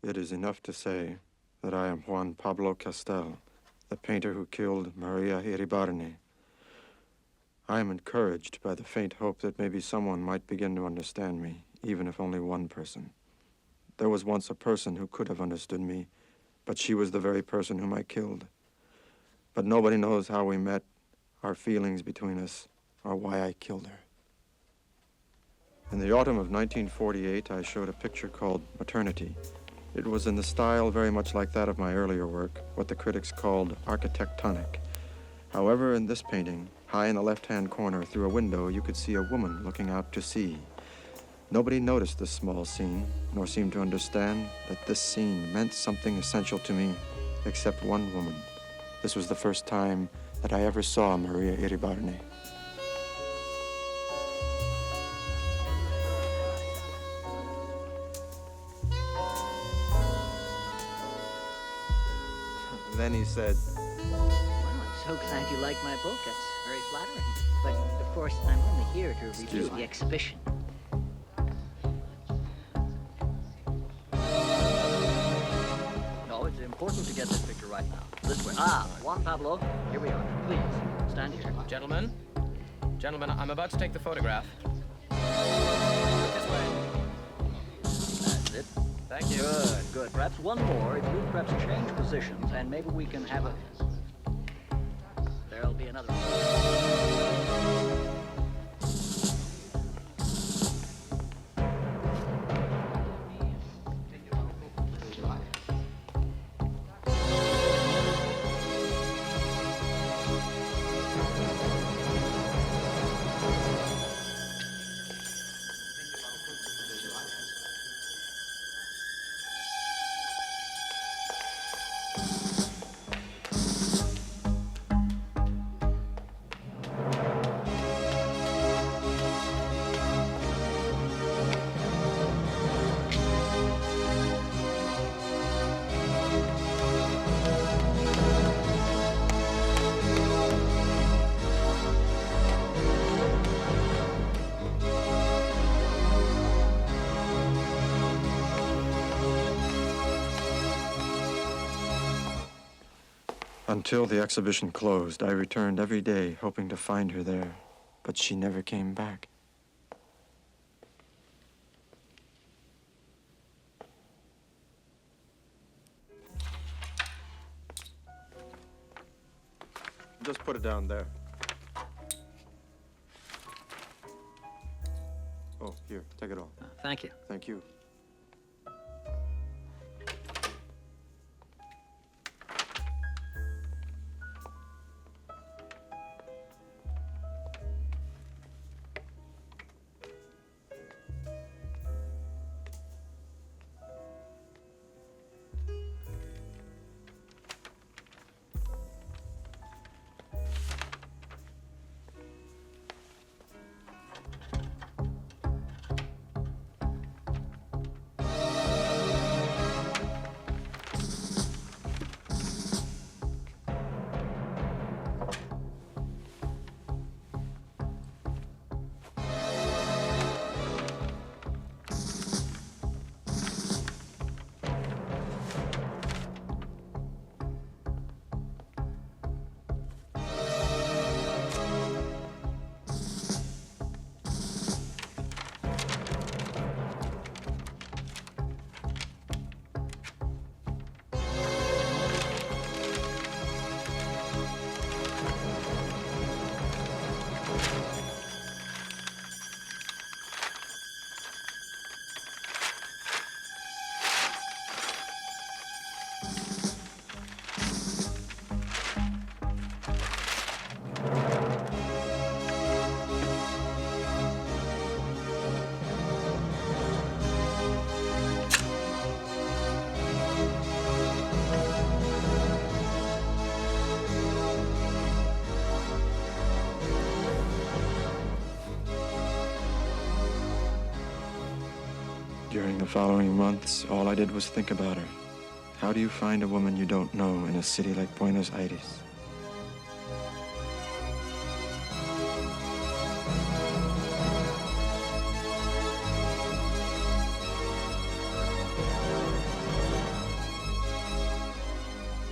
It is enough to say that I am Juan Pablo Castel, the painter who killed Maria Iribarne. I am encouraged by the faint hope that maybe someone might begin to understand me, even if only one person. There was once a person who could have understood me, but she was the very person whom I killed. But nobody knows how we met, our feelings between us, or why I killed her. In the autumn of 1948, I showed a picture called Maternity. It was in the style very much like that of my earlier work, what the critics called architectonic. However, in this painting, high in the left-hand corner through a window, you could see a woman looking out to sea. Nobody noticed this small scene, nor seemed to understand that this scene meant something essential to me, except one woman. This was the first time that I ever saw Maria Iribarne. Then he said, Well, I'm so glad you like my book. That's very flattering. But, of course, I'm only here to review the exhibition. No, it's important to get this picture right now. This way. Juan Pablo, here we are. Please, stand here. Gentlemen, I'm about to take the photograph. This way. That's it. Thank you. Good. Perhaps one more. If you perhaps change positions, and maybe we can have a... There'll be another one. Until the exhibition closed, I returned every day hoping to find her there, but she never came back. Just put it down there. Oh, here, take it all. Thank you. Thank you. During the following months, all I did was think about her. How do you find a woman you don't know in a city like Buenos Aires?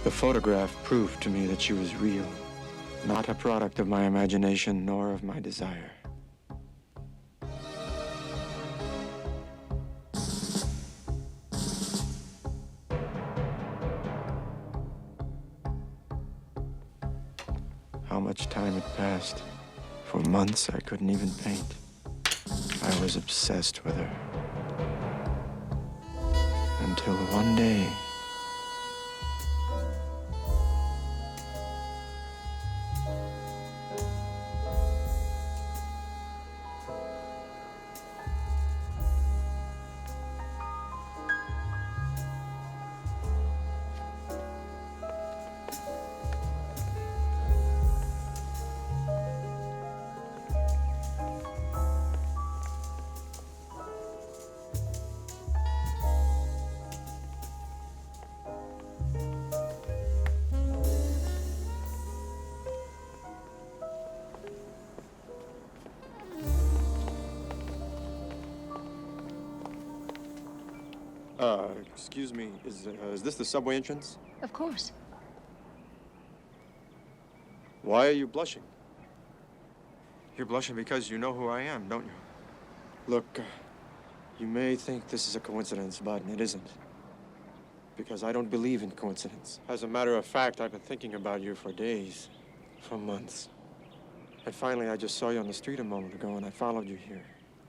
The photograph proved to me that she was real, not a product of my imagination nor of my desire. How much time had passed. For months, I couldn't even paint. I was obsessed with her. Until one day, excuse me, is this the subway entrance? Of course. Why are you blushing? You're blushing because you know who I am, don't you? Look, you may think this is a coincidence, but it isn't. Because I don't believe in coincidence. As a matter of fact, I've been thinking about you for days, for months. And finally, I just saw you on the street a moment ago, and I followed you here.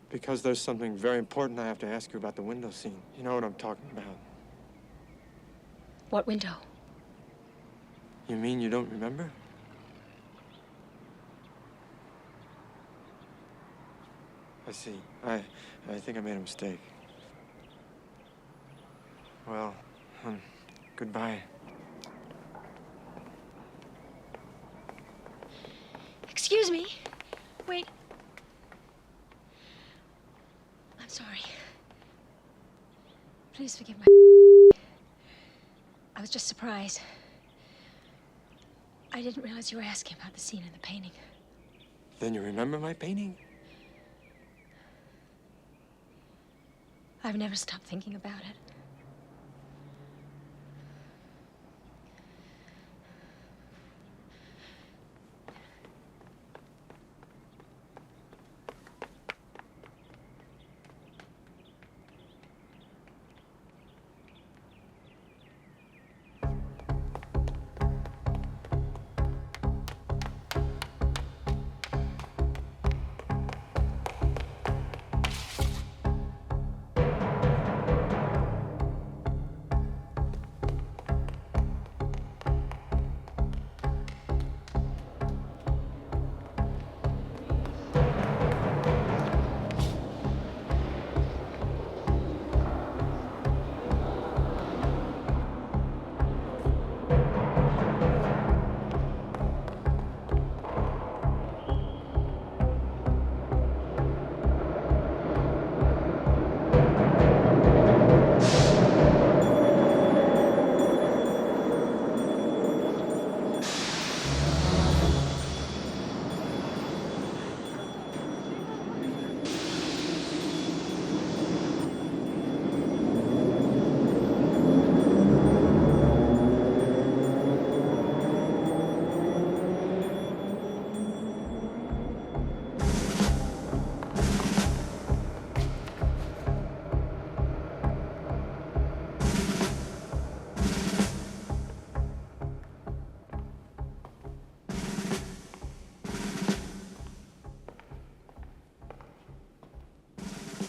Because there's something very important I have to ask you about the window scene. You know what I'm talking about. What window? You mean you don't remember? I see. I think I made a mistake. Well, goodbye. Excuse me. Wait. I'm sorry. Please forgive my... I was just surprised. I didn't realize you were asking about the scene in the painting. Then you remember my painting? I've never stopped thinking about it.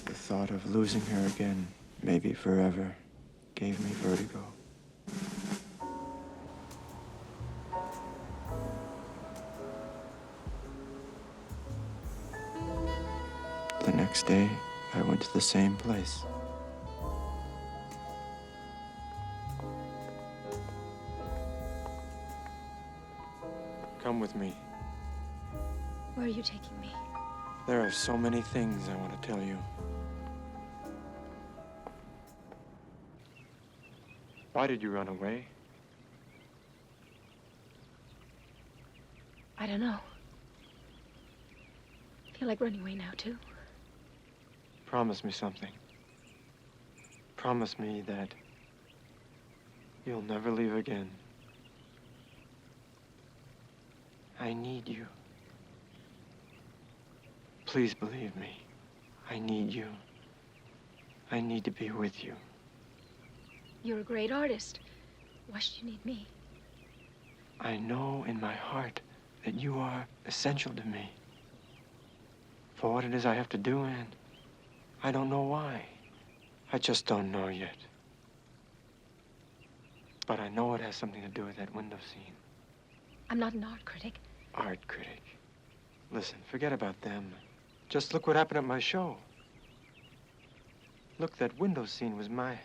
The thought of losing her again, maybe forever, gave me vertigo. The next day, I went to the same place. Come with me. Where are you taking me? There are so many things I want to tell you. Why did you run away? I don't know. I feel like running away now, too. Promise me something. Promise me that you'll never leave again. I need you. Please believe me. I need you. I need to be with you. You're a great artist. Why should you need me? I know in my heart that you are essential to me. For what it is I have to do, and I don't know why. I just don't know yet. But I know it has something to do with that window scene. I'm not an art critic. Art critic. Listen, forget about them. Just look what happened at my show. Look, that window scene was my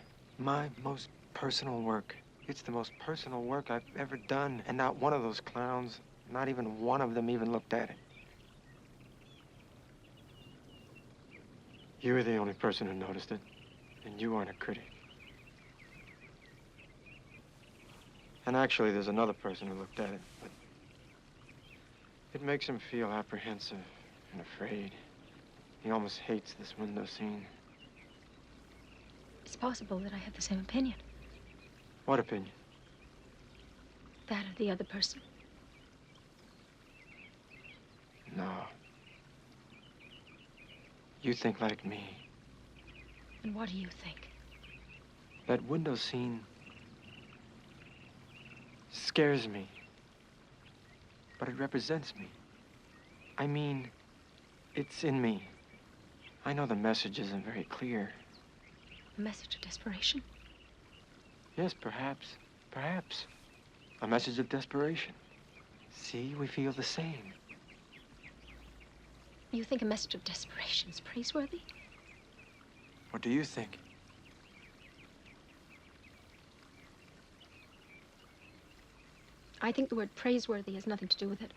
most personal work. It's the most personal work I've ever done, and not one of those clowns, not even one of them even looked at it. You were the only person who noticed it, and you aren't a critic. And actually, there's another person who looked at it, but it makes him feel apprehensive and afraid. He almost hates this window scene. It's possible that I have the same opinion. What opinion? That of the other person. No. You think like me. And what do you think? That window scene scares me. But it represents me. I mean, it's in me. I know the message isn't very clear. A message of desperation? Yes, perhaps. Perhaps. A message of desperation. See, we feel the same. You think a message of desperation is praiseworthy? What do you think? I think the word praiseworthy has nothing to do with it.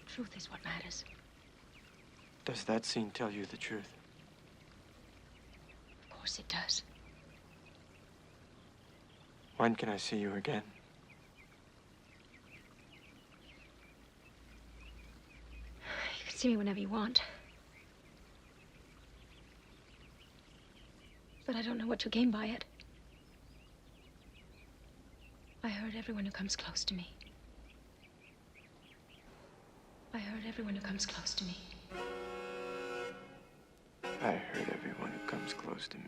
Truth is what matters. Does that scene tell you the truth? Of course it does. When can I see you again? You can see me whenever you want. But I don't know what you'll gain by it. I hurt everyone who comes close to me. I hurt everyone who comes close to me. I hurt everyone who comes close to me.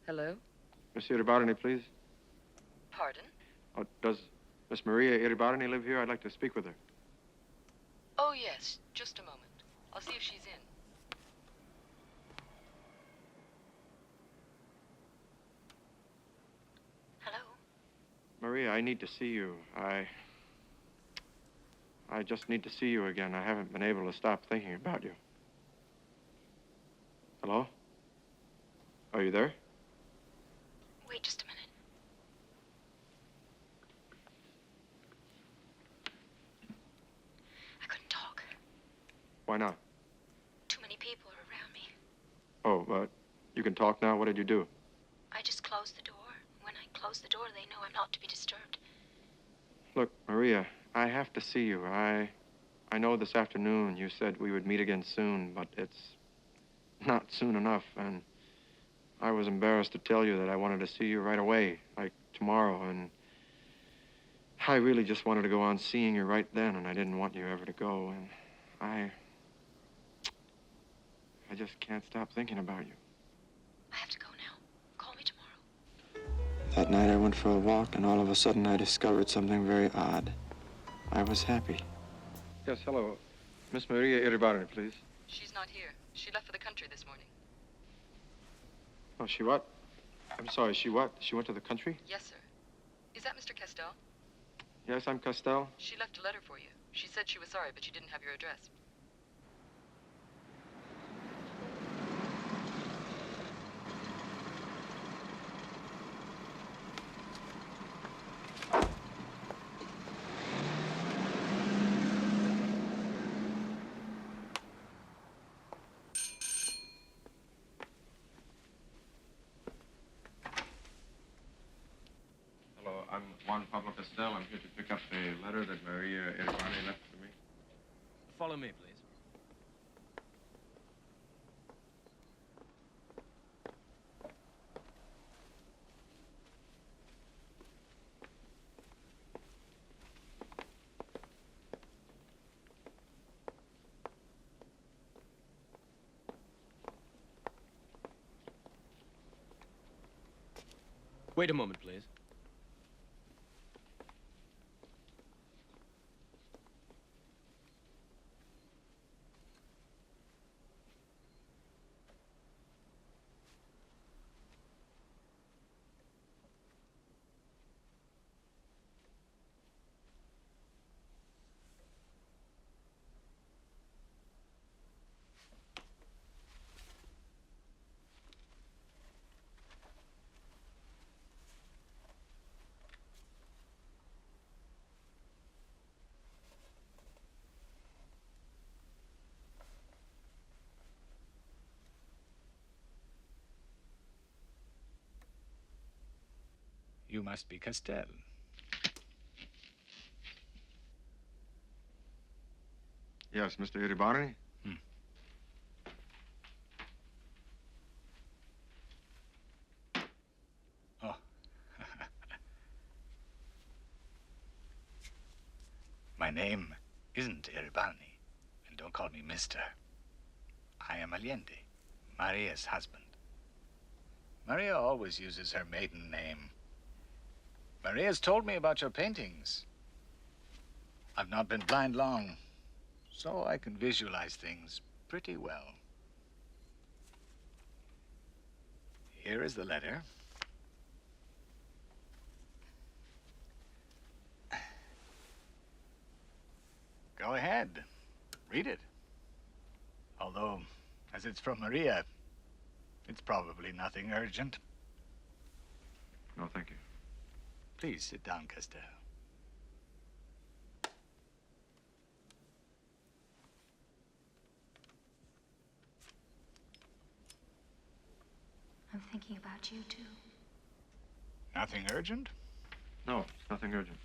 Hello? Monsieur Iribarne, please. Pardon? Oh, does Miss Maria Iribarne live here? I'd like to speak with her. Oh, yes. Just a moment. I'll see if she's in. Hello? Maria, I need to see you. I just need to see you again. I haven't been able to stop thinking about you. Hello? Are you there? Wait just a minute. I couldn't talk. Why not? Too many people are around me. Oh, you can talk now? What did you do? I just closed the door. When I close the door, they know I'm not to be disturbed. Look, Maria, I have to see you. I know this afternoon you said we would meet again soon, but it's not soon enough, and I was embarrassed to tell you that I wanted to see you right away, like tomorrow, and I really just wanted to go on seeing you right then, and I didn't want you ever to go, and I just can't stop thinking about you. I have to go now. Call me tomorrow. That night I went for a walk, and all of a sudden I discovered something very odd. I was happy. Yes, hello. Miss Maria Iribarne, please. She's not here. She left for the country this morning. Oh, she what? I'm sorry, she what? She went to the country? Yes, sir. Is that Mr. Castell? Yes, I'm Castell. She left a letter for you. She said she was sorry, but she didn't have your address. Juan Pablo Castel. I'm here to pick up the letter that Maria Iribani left for me. Follow me, please. Wait a moment, please. You must be Castel. Yes, Mr. Iribarne? Oh. My name isn't Iribarne, and don't call me Mister. I am Allende, Maria's husband. Maria always uses her maiden name. Maria's told me about your paintings. I've not been blind long, so I can visualize things pretty well. Here is the letter. Go ahead, read it. Although, as it's from Maria, it's probably nothing urgent. No, thank you. Please sit down, Castel. I'm thinking about you, too. Nothing urgent? No, it's nothing urgent.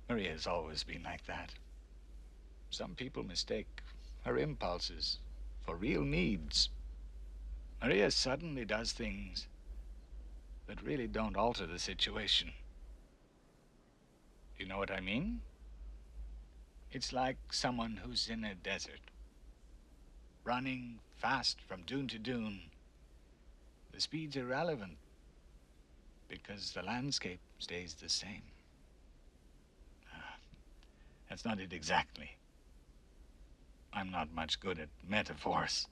Maria's always been like that. Some people mistake her impulses for real needs. Maria suddenly does things that really don't alter the situation. Do you know what I mean? It's like someone who's in a desert, running fast from dune to dune. The speed's irrelevant because the landscape stays the same. That's not it exactly. I'm not much good at metaphors.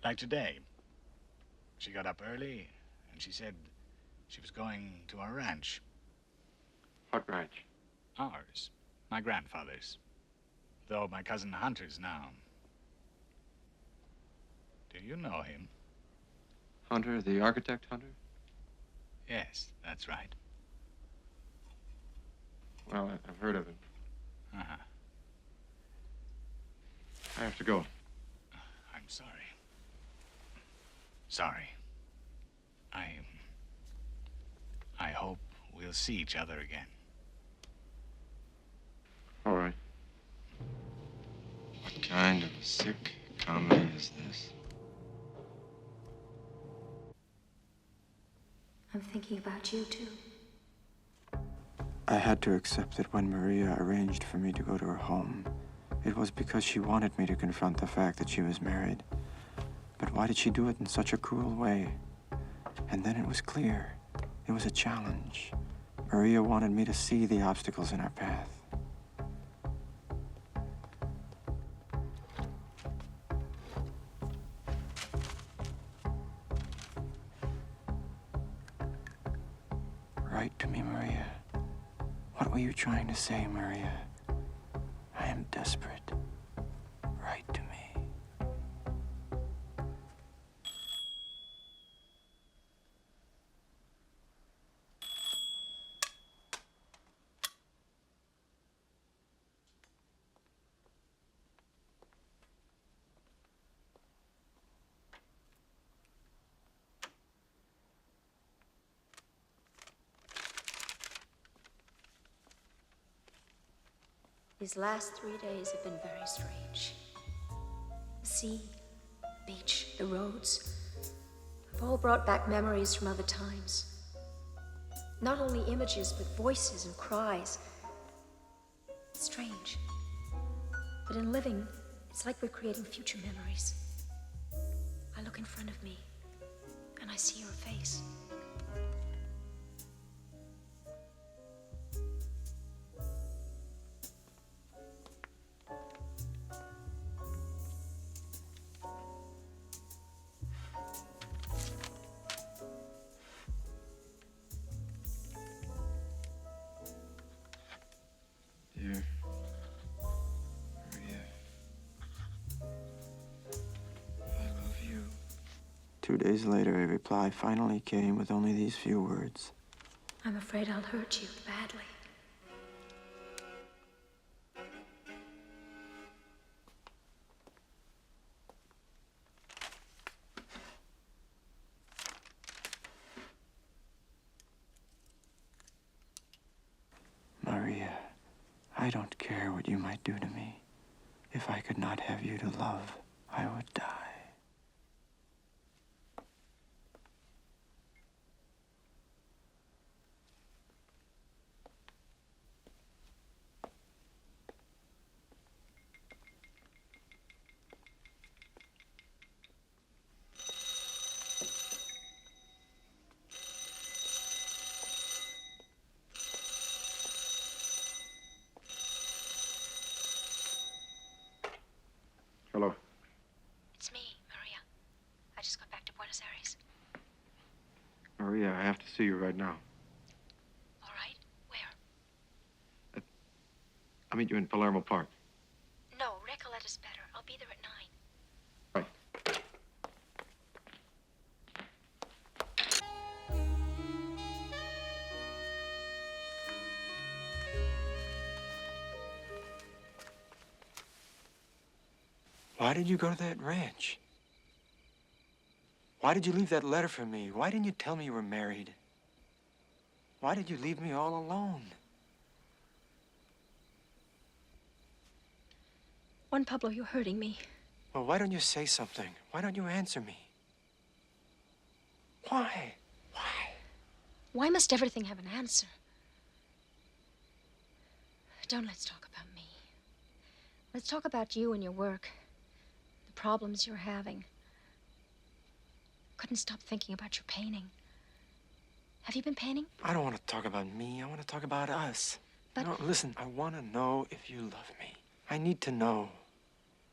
Like today, she got up early and she said she was going to our ranch. What ranch? Ours. My grandfather's. Though my cousin Hunter's now. Do you know him? Hunter, the architect Hunter? Yes, that's right. Well, I've heard of him. Uh-huh. I have to go. I'm sorry. Sorry. I hope we'll see each other again. All right. What kind of sick comedy is this? I'm thinking about you, too. I had to accept that when Maria arranged for me to go to her home, it was because she wanted me to confront the fact that she was married. But why did she do it in such a cruel way? And then it was clear. It was a challenge. Maria wanted me to see the obstacles in our path. Write to me, Maria. What were you trying to say, Maria? I am desperate. Write to me. These last 3 days have been very strange. The sea, the beach, the roads have all brought back memories from other times. Not only images, but voices and cries. It's strange. But in living, it's like we're creating future memories. I look in front of me, and I see your face. Dear Maria, I love you. 2 days later, a reply finally came with only these few words. I'm afraid I'll hurt you badly. Maria, I don't care what you might do to me. If I could not have you to love, I would die. Hello. It's me, Maria. I just got back to Buenos Aires. Maria, I have to see you right now. All right? Where? I'll meet you in Palermo Park. No, Recoletta's better. I'll be there at 9. Right. Why did you go to that ranch? Why did you leave that letter for me? Why didn't you tell me you were married? Why did you leave me all alone? Juan Pablo, you're hurting me. Well, why don't you say something? Why don't you answer me? Why? Why? Why must everything have an answer? Don't let's talk about me. Let's talk about you and your work. The problems you're having. Couldn't stop thinking about your painting. Have you been painting? I don't want to talk about me. I want to talk about us. But- No, listen, I want to know if you love me. I need to know.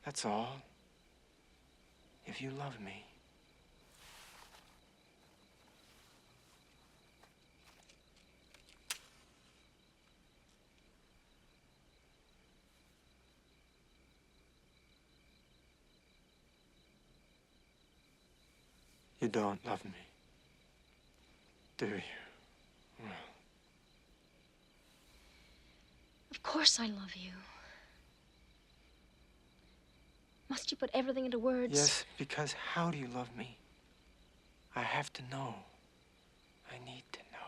That's all. If you love me. You don't love me, do you? Well, Of course I love you. Must you put everything into words? yes, because how do you love me? I have to know. I need to know.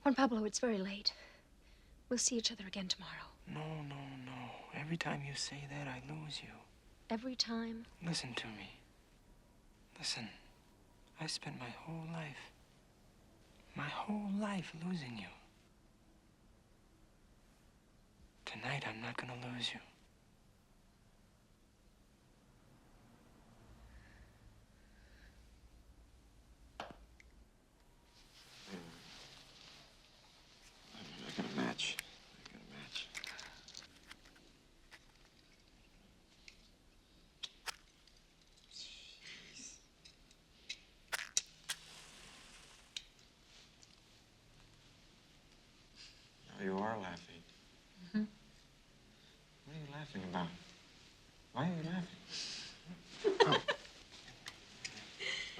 Juan Pablo, it's very late. We'll see each other again tomorrow. No, no, no. Every time you say that, I lose you. Every time. Listen to me. Listen. I spent my whole life losing you. Tonight, I'm not gonna lose you. I got a match. Now you are laughing. Mhm. What are you laughing laughing about? Why are you laughing? Oh.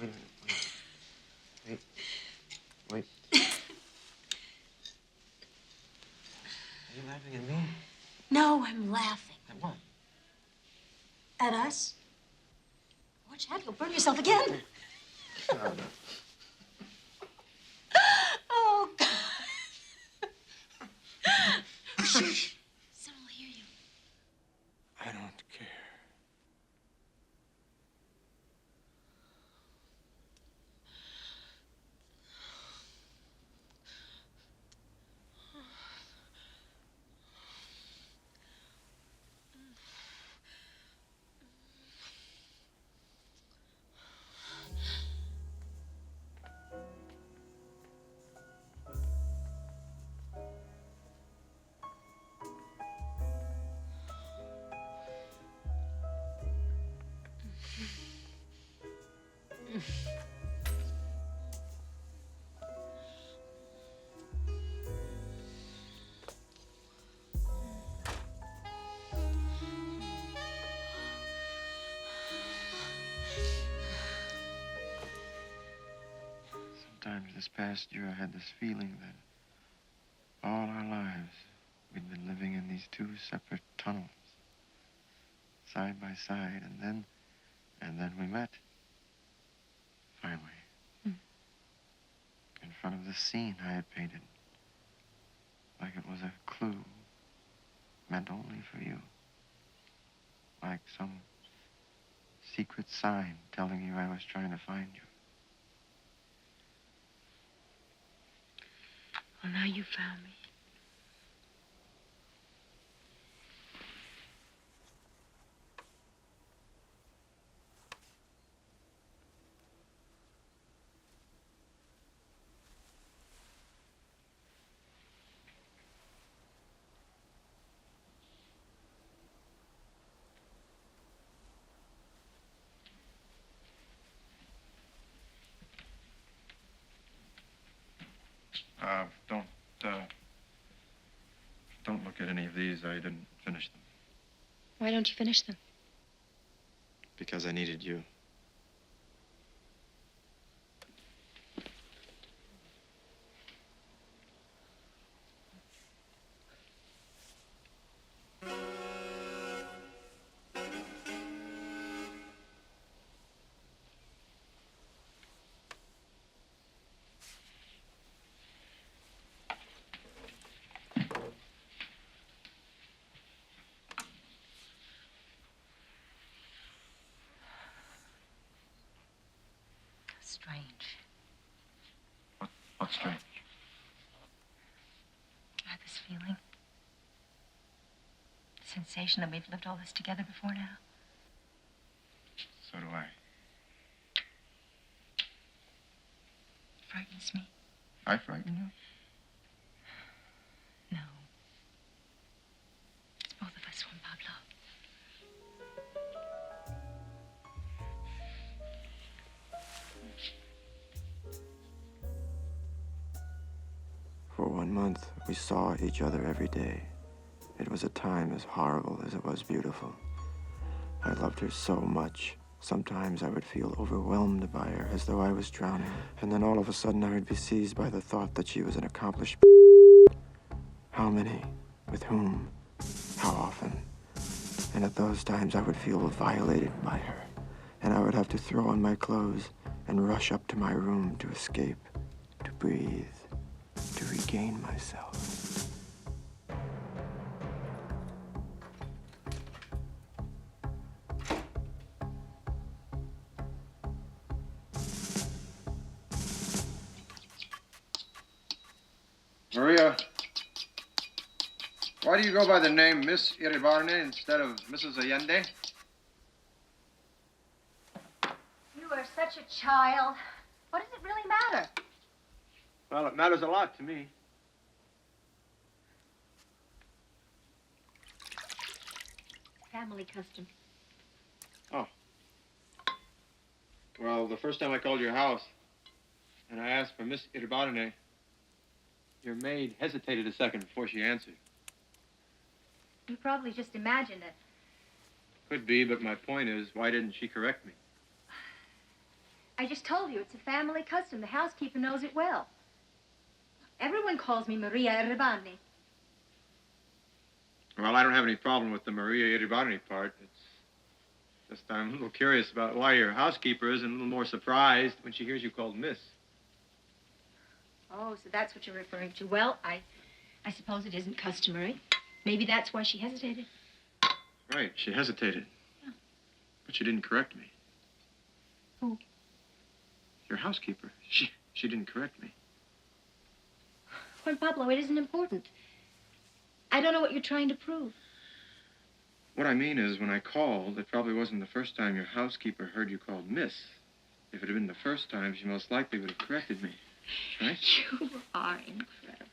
Wait a minute. Wait. Are you laughing at me? No, I'm laughing. At what? At us? Watch out, you'll burn yourself again. Oh, Oh, God. Shh. Someone will hear you. I don't care. Sometimes this past year, I had this feeling that all our lives we'd been living in these two separate tunnels, side by side, and then we met. Finally. In front of the scene I had painted. Like it was a clue meant only for you. Like some secret sign telling you I was trying to find you. Well, now you found me. Don't look at any of these. I didn't finish them. Why don't you finish them? Because I needed you. Strange. What's strange? I had this feeling. The sensation that we've lived all this together before now. So do I. It frightens me. I frighten you? No. It's both of us, Juan Pablo. For 1 month, we saw each other every day. It was a time as horrible as it was beautiful. I loved her so much. Sometimes I would feel overwhelmed by her, as though I was drowning. And then all of a sudden, I would be seized by the thought that she was an accomplished How many? With whom? How often? And at those times, I would feel violated by her. And I would have to throw on my clothes and rush up to my room to escape, to breathe, to regain myself. Maria, why do you go by the name Miss Iribarne instead of Mrs. Allende? You are such a child. What does it really matter? Well, it matters a lot to me. Family custom. Oh. Well, the first time I called your house and I asked for Miss Iribarne, your maid hesitated a second before she answered. You probably just imagined it. Could be, but my point is, why didn't she correct me? I just told you, it's a family custom. The housekeeper knows it well. Everyone calls me Maria Iribarne. Well, I don't have any problem with the Maria Iribarne part. It's just I'm a little curious about why your housekeeper isn't a little more surprised when she hears you called Miss. Oh, so that's what you're referring to. Well, I suppose it isn't customary. Maybe that's why she hesitated. Right, she hesitated. Yeah. But she didn't correct me. Who? Your housekeeper. She didn't correct me. Juan Pablo, it isn't important. I don't know what you're trying to prove. What I mean is, when I called, it probably wasn't the first time your housekeeper heard you called Miss. If it had been the first time, she most likely would have corrected me. Right? You are incredible.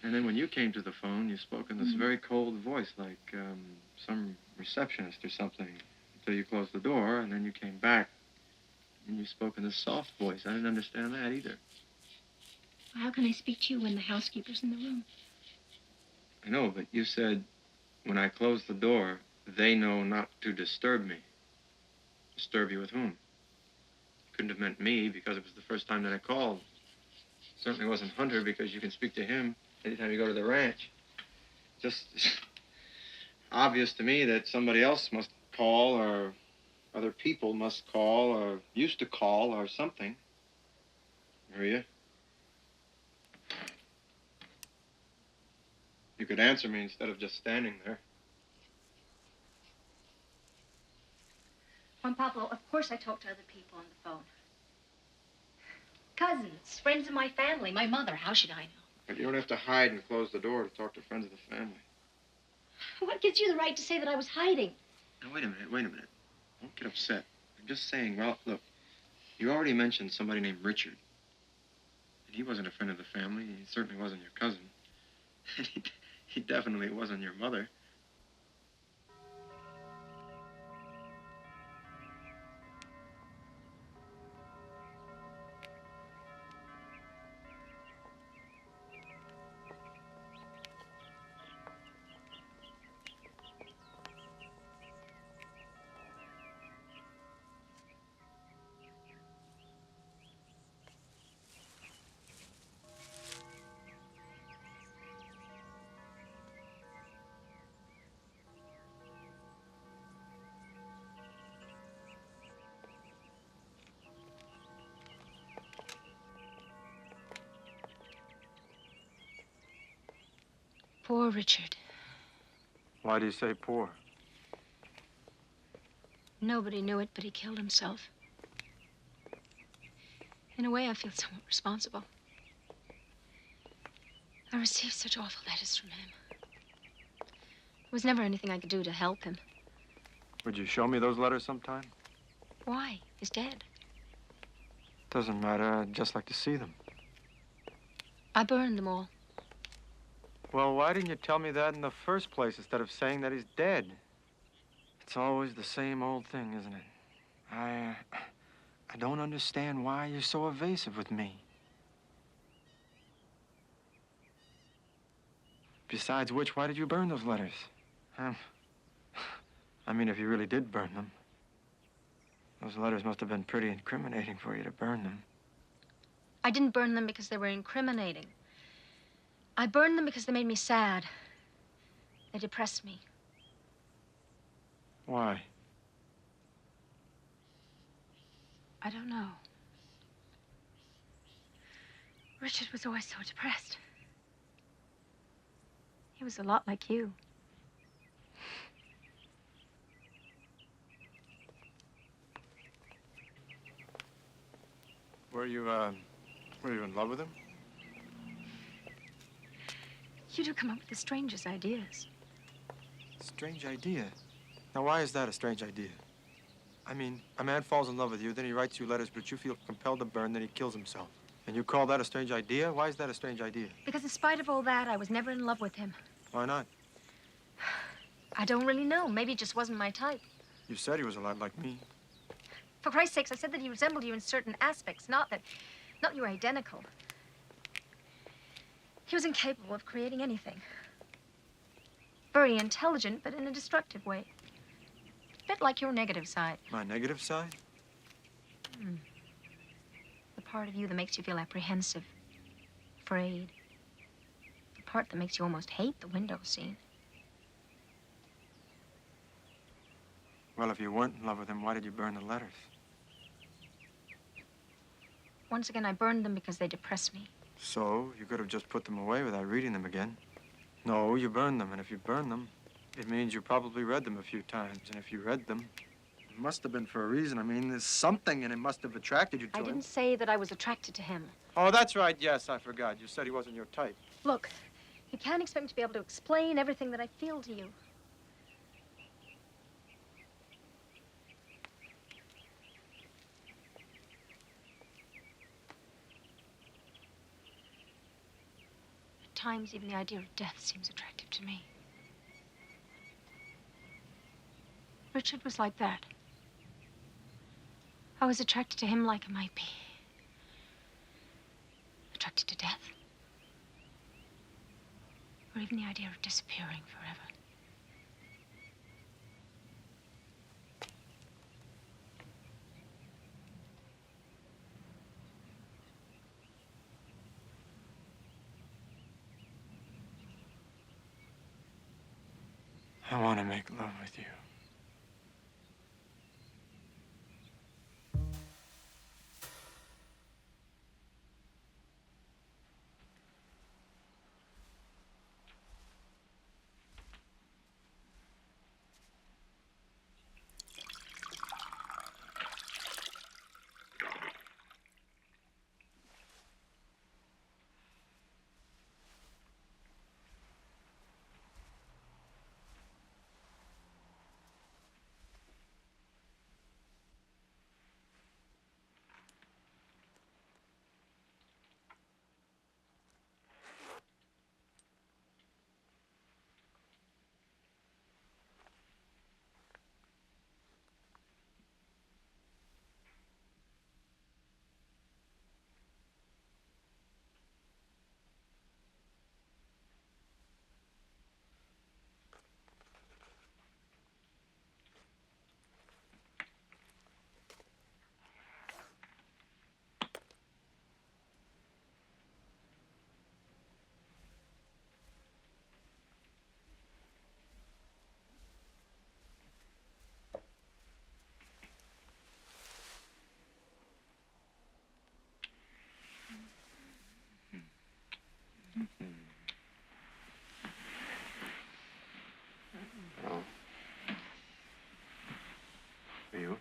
And then when you came to the phone, you spoke in this very cold voice, like some receptionist or something, until you closed the door, and then you came back, and you spoke in this soft voice. I didn't understand that either. How can I speak to you when the housekeeper's in the room? I know, but you said, when I close the door, they know not to disturb me. Disturb you with whom? You couldn't have meant me because it was the first time that I called. Certainly wasn't Hunter because you can speak to him anytime you go to the ranch. Just obvious to me that somebody else must call, or other people must call, or used to call, or something. Maria? You could answer me instead of just standing there. Juan Pablo, of course I talk to other people on the phone. Cousins, friends of my family, my mother. How should I know? But you don't have to hide and close the door to talk to friends of the family. What gives you the right to say that I was hiding? Now, wait a minute. Don't get upset. I'm just saying, well, look, you already mentioned somebody named Richard. And he wasn't a friend of the family. He certainly wasn't your cousin. And he definitely wasn't your mother. Poor Richard. Why do you say poor? Nobody knew it, but he killed himself. In a way, I feel somewhat responsible. I received such awful letters from him. There was never anything I could do to help him. Would you show me those letters sometime? Why? He's dead. Doesn't matter. I'd just like to see them. I burned them all. Well, why didn't you tell me that in the first place instead of saying that he's dead? It's always the same old thing, isn't it? I don't understand why you're so evasive with me. Besides which, why did you burn those letters? I mean, if you really did burn them. Those letters must have been pretty incriminating for you to burn them. I didn't burn them because they were incriminating. I burned them because they made me sad. They depressed me. Why? I don't know. Richard was always so depressed. He was a lot like you. Were you in love with him? You do come up with the strangest ideas. Strange idea. Now, why is that a strange idea? I mean, a man falls in love with you, then he writes you letters, but you feel compelled to burn, then he kills himself. And you call that a strange idea? Why is that a strange idea? Because in spite of all that, I was never in love with him. Why not? I don't really know. Maybe it just wasn't my type. You said he was a lot like me. For Christ's sakes, I said that he resembled you in certain aspects, not you were identical. He was incapable of creating anything. very intelligent, but in a destructive way. A bit like your negative side. My negative side? The part of you that makes you feel apprehensive, afraid. The part that makes you almost hate the window scene. Well, if you weren't in love with him, why did you burn the letters? Once again, I burned them because they depress me. So, you could have just put them away without reading them again. No, you burned them, and if you burn them, it means you probably read them a few times. And if you read them, it must have been for a reason. I mean, there's something, and it must have attracted you to I him. didn't say that I was attracted to him. Oh, that's right. Yes, I forgot. You said he wasn't your type. Look, you can't expect me to be able to explain everything that I feel to you. At times, even the idea of death seems attractive to me. Richard was like that. I was attracted to him like I might be. Attracted to death. Or even the idea of disappearing forever. I want to make love with you. Oh. For you?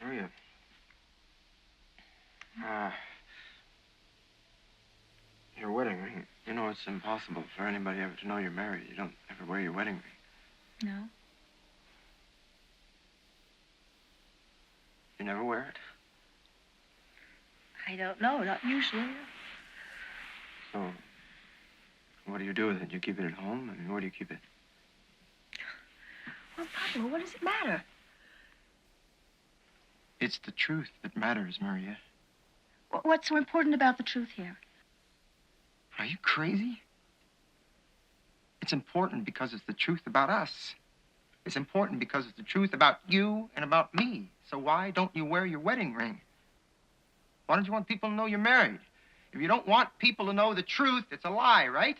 Maria. Your wedding ring. You know, it's impossible for anybody ever to know you're married. You don't ever wear your wedding ring. No. You never wear it? I don't know. Not usually. So, what do you do with it? You keep it at home? I mean, where do you keep it? Well, Pablo, what does it matter? It's the truth that matters, Maria. What's so important about the truth here? Are you crazy? It's important because it's the truth about us. It's important because it's the truth about you and about me. So why don't you wear your wedding ring? Why don't you want people to know you're married? If you don't want people to know the truth, it's a lie, right?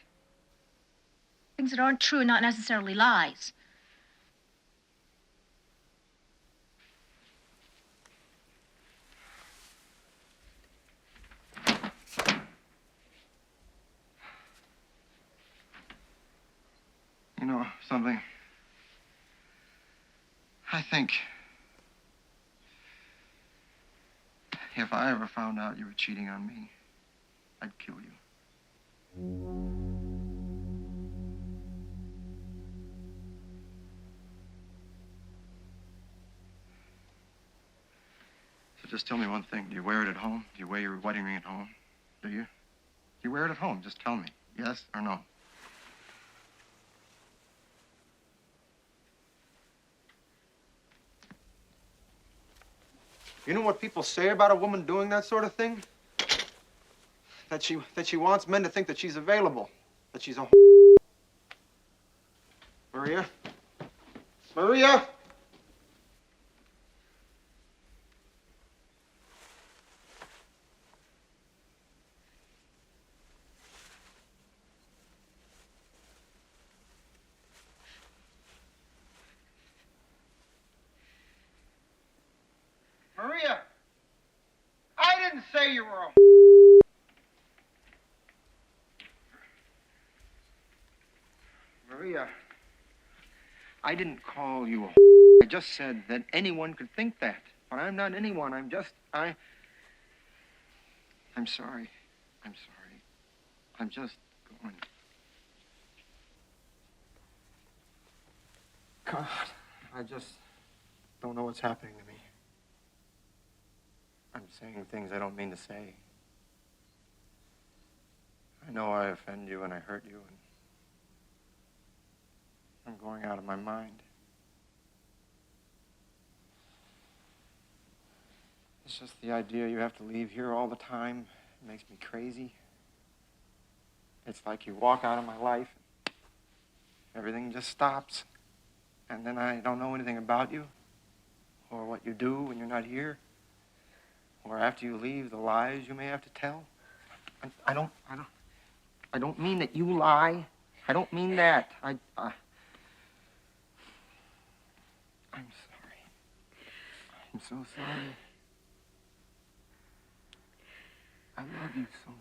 Things that aren't true are not necessarily lies. You know something? I think if I ever found out you were cheating on me, I'd kill you. So just tell me one thing. Do you wear it at home? Do you wear your wedding ring at home? Do you? Do you wear it at home? Just tell me. Yes or no? You know what people say about a woman doing that sort of thing? That she wants men to think that she's available, that she's a Maria? Maria? Maria! I didn't say you were a Maria, I didn't call you a I just said that anyone could think that. But I'm not anyone. I'm sorry. I'm sorry. I'm just going. God, I just don't know what's happening to me. I'm saying things I don't mean to say. I know I offend you and I hurt you, and I'm going out of my mind. It's just the idea you have to leave here all the time. It makes me crazy. It's like you walk out of my life, everything just stops, and then I don't know anything about you, or what you do when you're not here, or after you leave, the lies you may have to tell. I don't mean that you lie. I don't mean that. I'm sorry. I'm so sorry. I love you so much.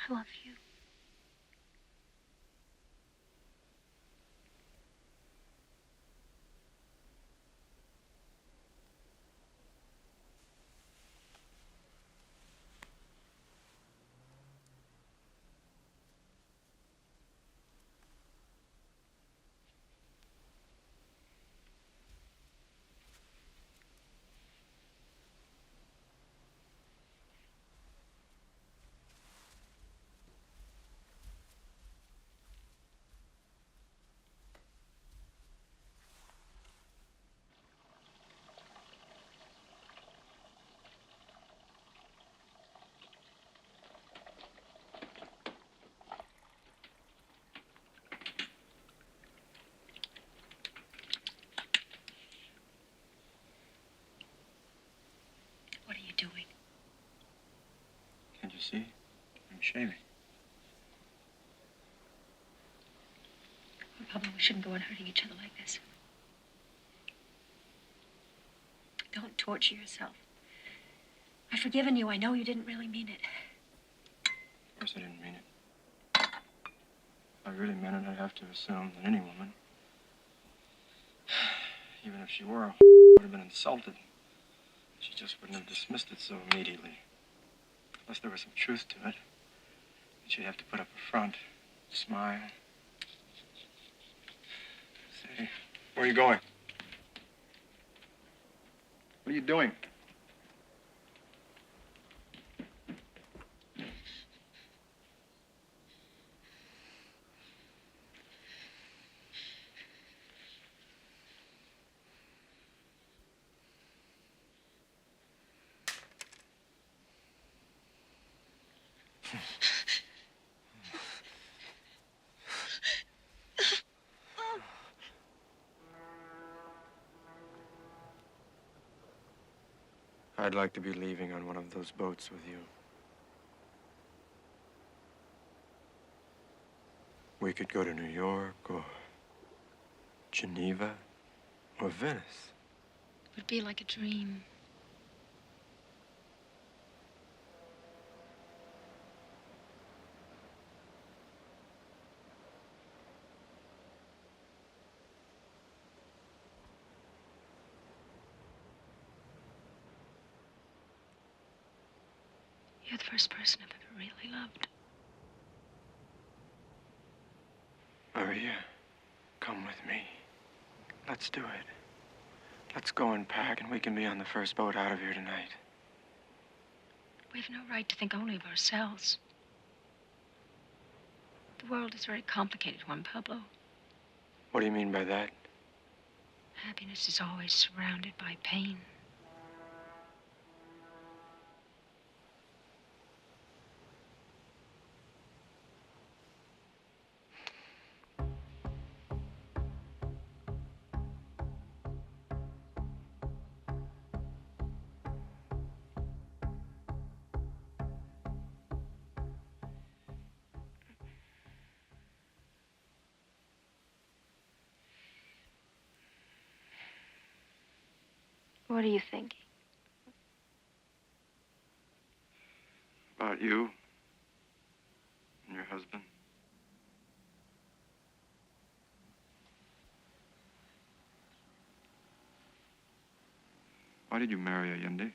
I love you. I love you. What are you doing? Can't you see? I'm shaving. Pablo, we shouldn't go on hurting each other like this. Don't torture yourself. I've forgiven you. I know you didn't really mean it. Of course I didn't mean it. If I really meant it, I'd have to assume that any woman, even if she were a would have been insulted. She just wouldn't have dismissed it so immediately. Unless there was some truth to it. And she'd have to put up a front, smile. Say, where are you going? What are you doing? I'd like to be leaving on one of those boats with you. We could go to New York or Geneva or Venice. It would be like a dream. You're the first person I've ever really loved. Maria, come with me. Let's do it. Let's go and pack, and we can be on the first boat out of here tonight. We've no right to think only of ourselves. The world is a very complicated one, Pablo. What do you mean by that? Happiness is always surrounded by pain. What are you thinking? About you and your husband. Why did you marry Allende?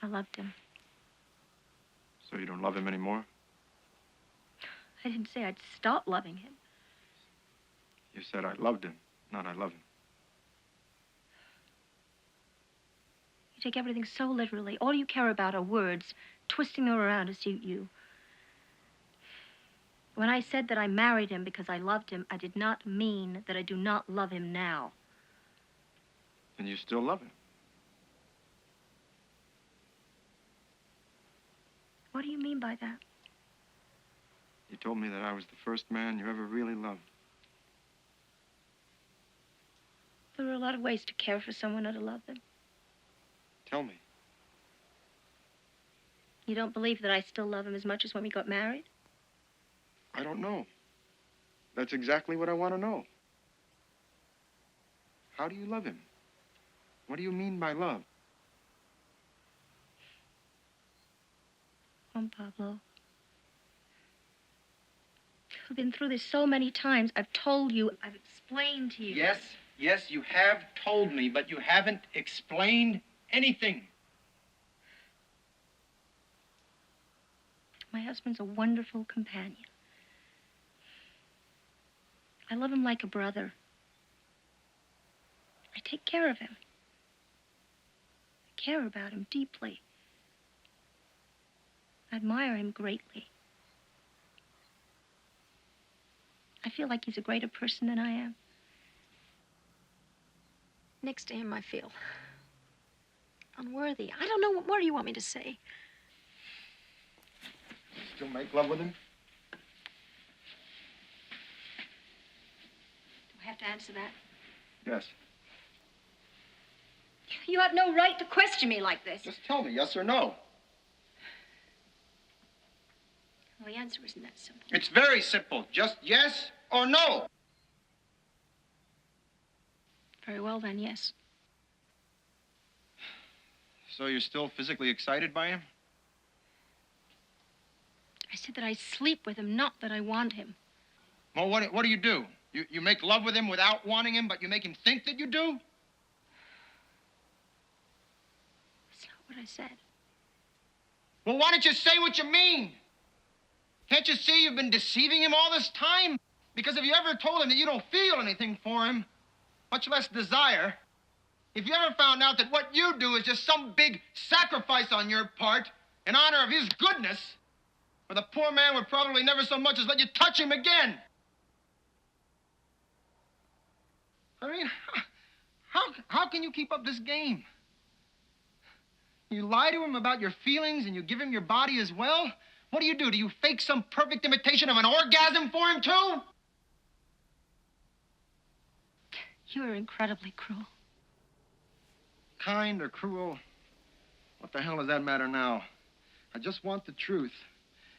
I loved him. So you don't love him anymore? I didn't say I'd stop loving him. You said I loved him, not I love him. You take everything so literally. All you care about are words, twisting them around to suit you. When I said that I married him because I loved him, I did not mean that I do not love him now. And you still love him? What do you mean by that? You told me that I was the first man you ever really loved. There are a lot of ways to care for someone or to love them. Tell me. You don't believe that I still love him as much as when we got married? I don't know. That's exactly what I want to know. How do you love him? What do you mean by love? Juan Pablo. I've been through this so many times. I've told you, I've explained to you. Yes, you have told me, but you haven't explained anything. My husband's a wonderful companion. I love him like a brother. I take care of him. I care about him deeply. I admire him greatly. I feel like he's a greater person than I am. Next to him, I feel unworthy. I don't know. What more do you want me to say? Still make love with him? Do I have to answer that? Yes. You have no right to question me like this. Just tell me, yes or no. Well, the answer isn't that simple. It's very simple. Just yes or no. Very well, then, yes. So you're still physically excited by him? I said that I sleep with him, not that I want him. Well, what do? You make love with him without wanting him, but you make him think that you do? That's not what I said. Well, why don't you say what you mean? Can't you see you've been deceiving him all this time? Because if you ever told him that you don't feel anything for him, much less desire, if you ever found out that what you do is just some big sacrifice on your part in honor of his goodness, well, the poor man would probably never so much as let you touch him again. I mean, how can you keep up this game? You lie to him about your feelings and you give him your body as well? What do? Do you fake some perfect imitation of an orgasm for him, too? You are incredibly cruel. Kind or cruel? What the hell does that matter now? I just want the truth.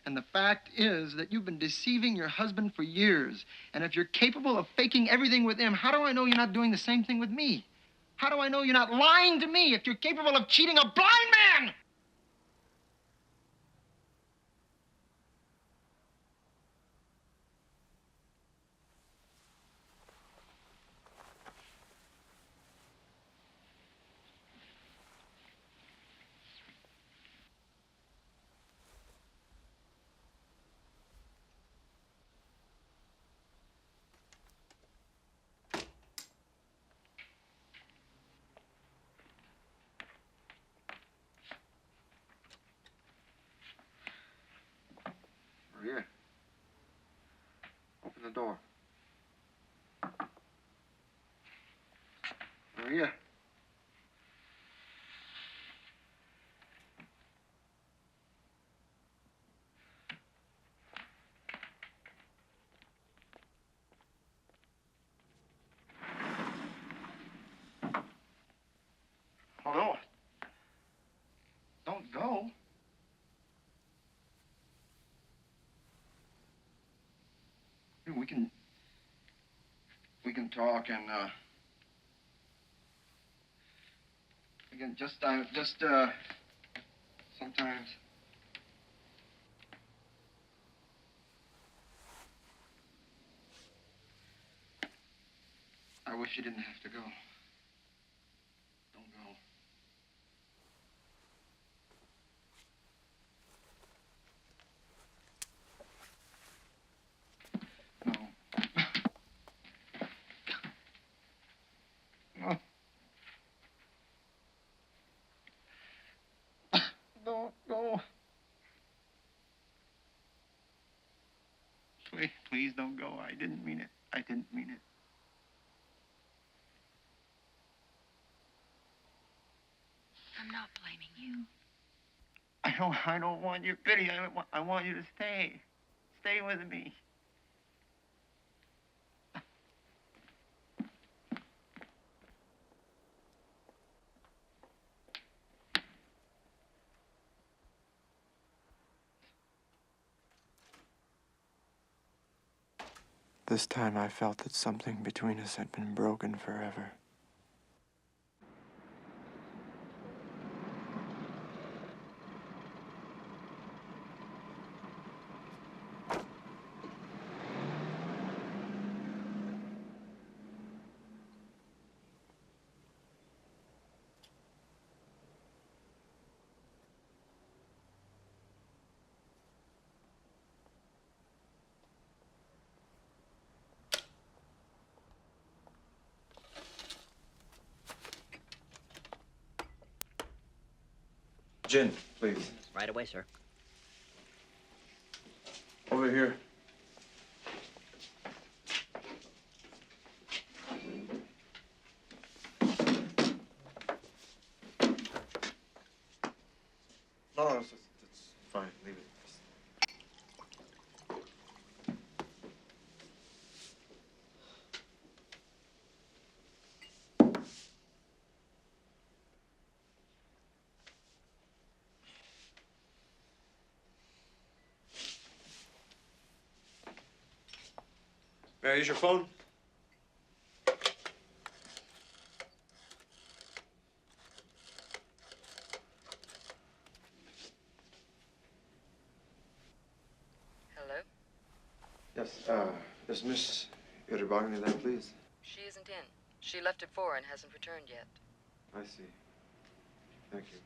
And the fact is that you've been deceiving your husband for years. And if you're capable of faking everything with him, how do I know you're not doing the same thing with me? How do I know you're not lying to me if you're capable of cheating a blind man? the door. Maria. Oh, no. Don't go. We can talk and, again, sometimes. I wish you didn't have to go. Don't go. No. Don't go. Please don't go. I didn't mean it. I didn't mean it. I'm not blaming you. I don't want your pity. I want you to stay. Stay with me. This time I felt that something between us had been broken forever. Gin, please. Right away, sir. Over here. No, it's fine. Leave it. May I use your phone? Hello? Yes, is Miss Iribarne there, please? She isn't in. She left at 4 and hasn't returned yet. I see. Thank you.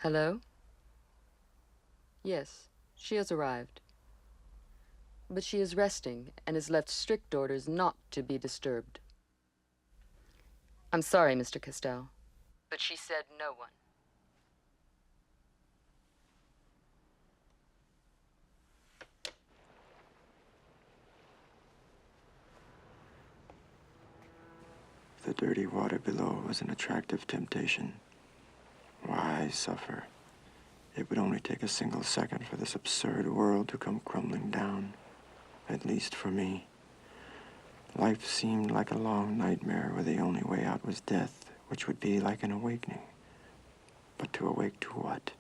Hello? Yes, she has arrived. But she is resting and has left strict orders not to be disturbed. I'm sorry, Mr. Castell. But she said no one. The dirty water below was an attractive temptation. Why suffer? It would only take a single second for this absurd world to come crumbling down, at least for me. Life seemed like a long nightmare where the only way out was death, which would be like an awakening, But to awake to what?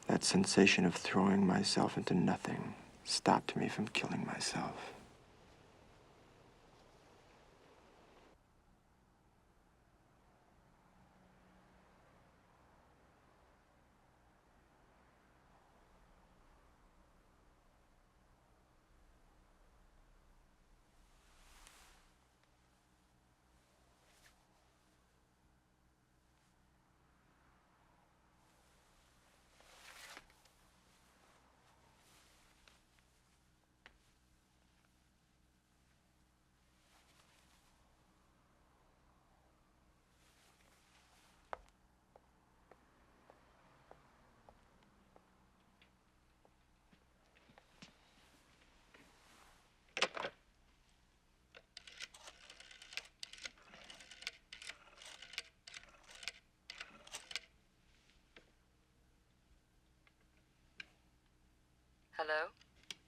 That sensation of throwing myself into nothing stopped me from killing myself. Hello?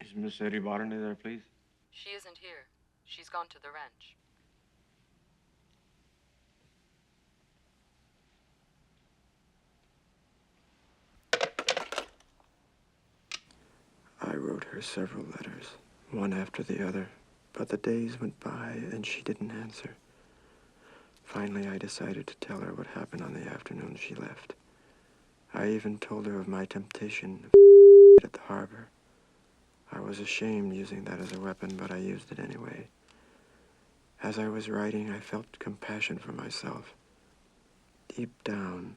Is Miss Iribarne there, please? She isn't here. She's gone to the ranch. I wrote her several letters, one after the other, but the days went by and she didn't answer. Finally, I decided to tell her what happened on the afternoon she left. I even told her of my temptation at the harbor. I was ashamed using that as a weapon, but I used it anyway. As I was writing, I felt compassion for myself. Deep down,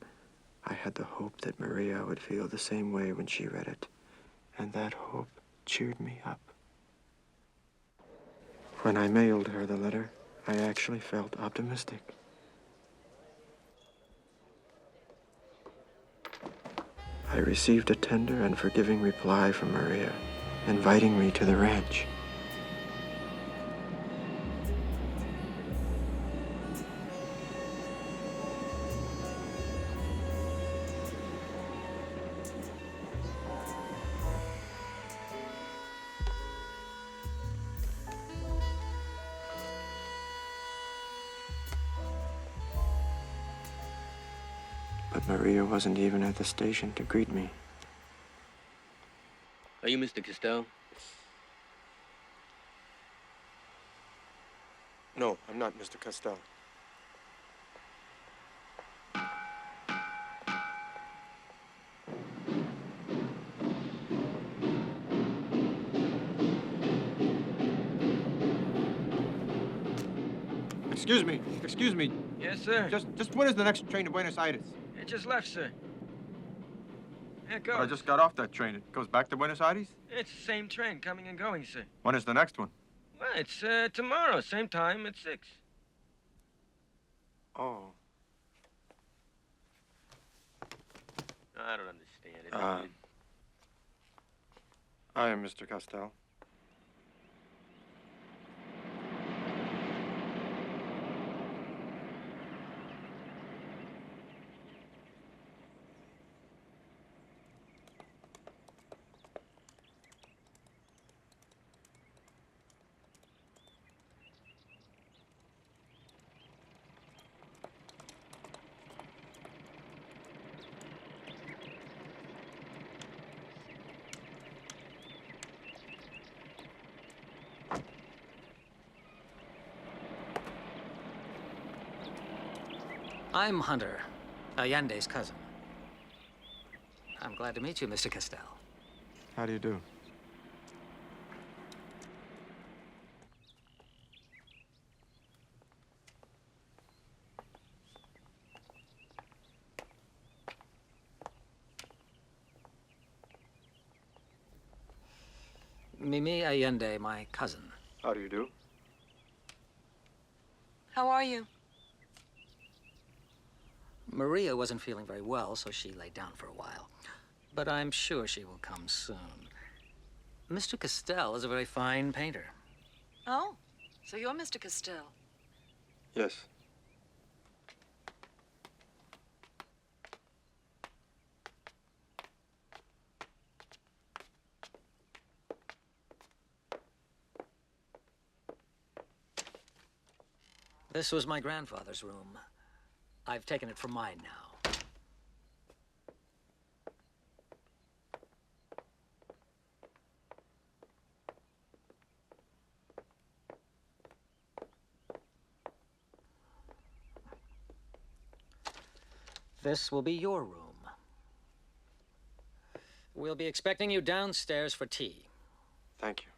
I had the hope that Maria would feel the same way when she read it, and that hope cheered me up. When I mailed her the letter, I actually felt optimistic. I received a tender and forgiving reply from Maria, inviting me to the ranch. But Maria wasn't even at the station to greet me. Are you Mr. Castell? No, I'm not Mr. Castell. Excuse me. Yes, sir. Just when is the next train to Buenos Aires? It just left, sir. Here it goes. But I just got off that train. It goes back to Buenos Aires? It's the same train coming and going, sir. When is the next one? Well, it's tomorrow, same time at 6. Oh. I don't understand it. I am Mr. Castell. I'm Hunter, Allende's cousin. I'm glad to meet you, Mr. Castell. How do you do? Mimi Allende, my cousin. How do you do? How are you? Maria wasn't feeling very well, so she lay down for a while. But I'm sure she will come soon. Mr. Castell is a very fine painter. Oh, so you're Mr. Castell. Yes. This was my grandfather's room. I've taken it for mine now. This will be your room. We'll be expecting you downstairs for tea. Thank you.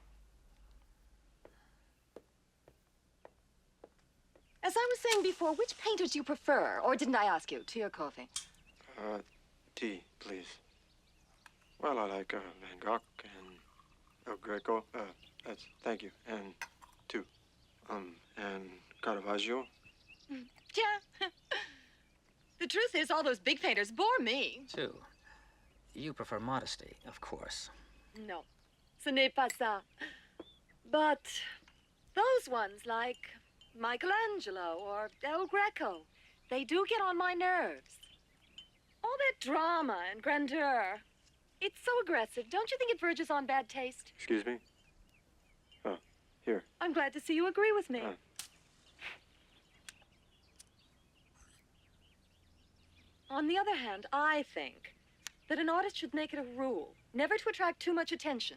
As I was saying before, which painters do you prefer? Or didn't I ask you? Tea or coffee? Tea, please. Well, I like Van Gogh and Greco. Thank you. And two. And Caravaggio. Yeah. The truth is, all those big painters bore me. Two. You prefer modesty, of course. No, ce n'est pas ça. But those ones like Michelangelo or El Greco, they do get on my nerves. All that drama and grandeur. It's so aggressive. Don't you think it verges on bad taste? Excuse me? Oh, here. I'm glad to see you agree with me. On the other hand, I think that an artist should make it a rule never to attract too much attention.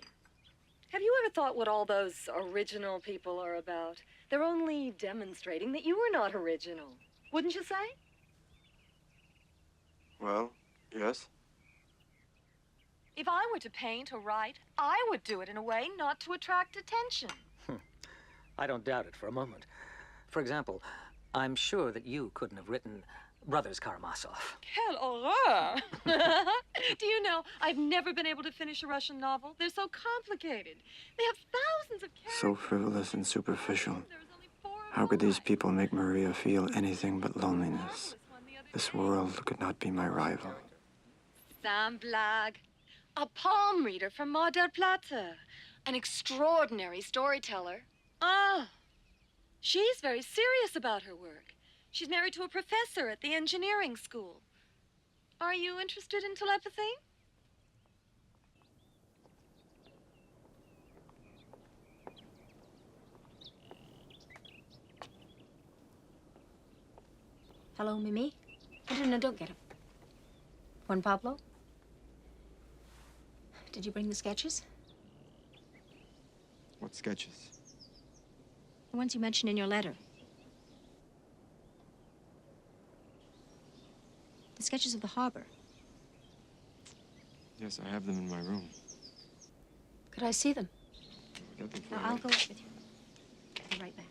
Have you ever thought what all those original people are about? They're only demonstrating that you are not original. Wouldn't you say? Well, yes. If I were to paint or write, I would do it in a way not to attract attention. I don't doubt it for a moment. For example, I'm sure that you couldn't have written Brothers Karamazov. Quelle horreur! Do you know, I've never been able to finish a Russian novel. They're so complicated. They have thousands of characters. So frivolous and superficial. How could these people make Maria feel anything but loneliness? This world could not be my rival. Sam Blag, a palm reader from Mar del Plata, an extraordinary storyteller. Ah, she's very serious about her work. She's married to a professor at the engineering school. Are you interested in telepathy? Hello, Mimi? No, don't get him. Juan Pablo? Did you bring the sketches? What sketches? The ones you mentioned in your letter. The sketches of the harbor. Yes, I have them in my room. Could I see them? Get them for No, you. I'll go with you. I'll be right back.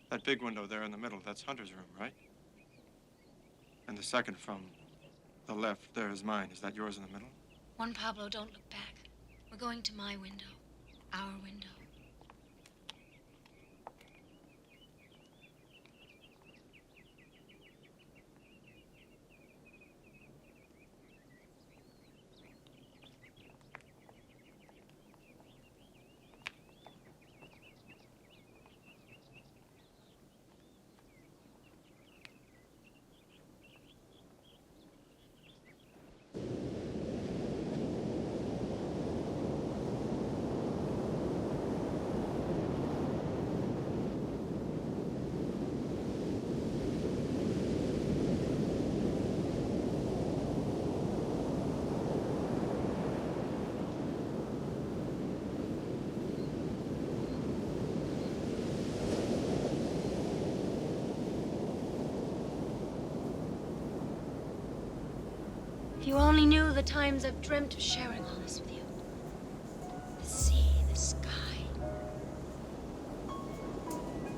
That big window there in the middle, that's Hunter's room, right? And the second from the left there is mine. Is that yours in the middle? Juan Pablo, don't look back. We're going to my window. Our window. If you only knew the times I've dreamt of sharing all this with you. The sea, the sky.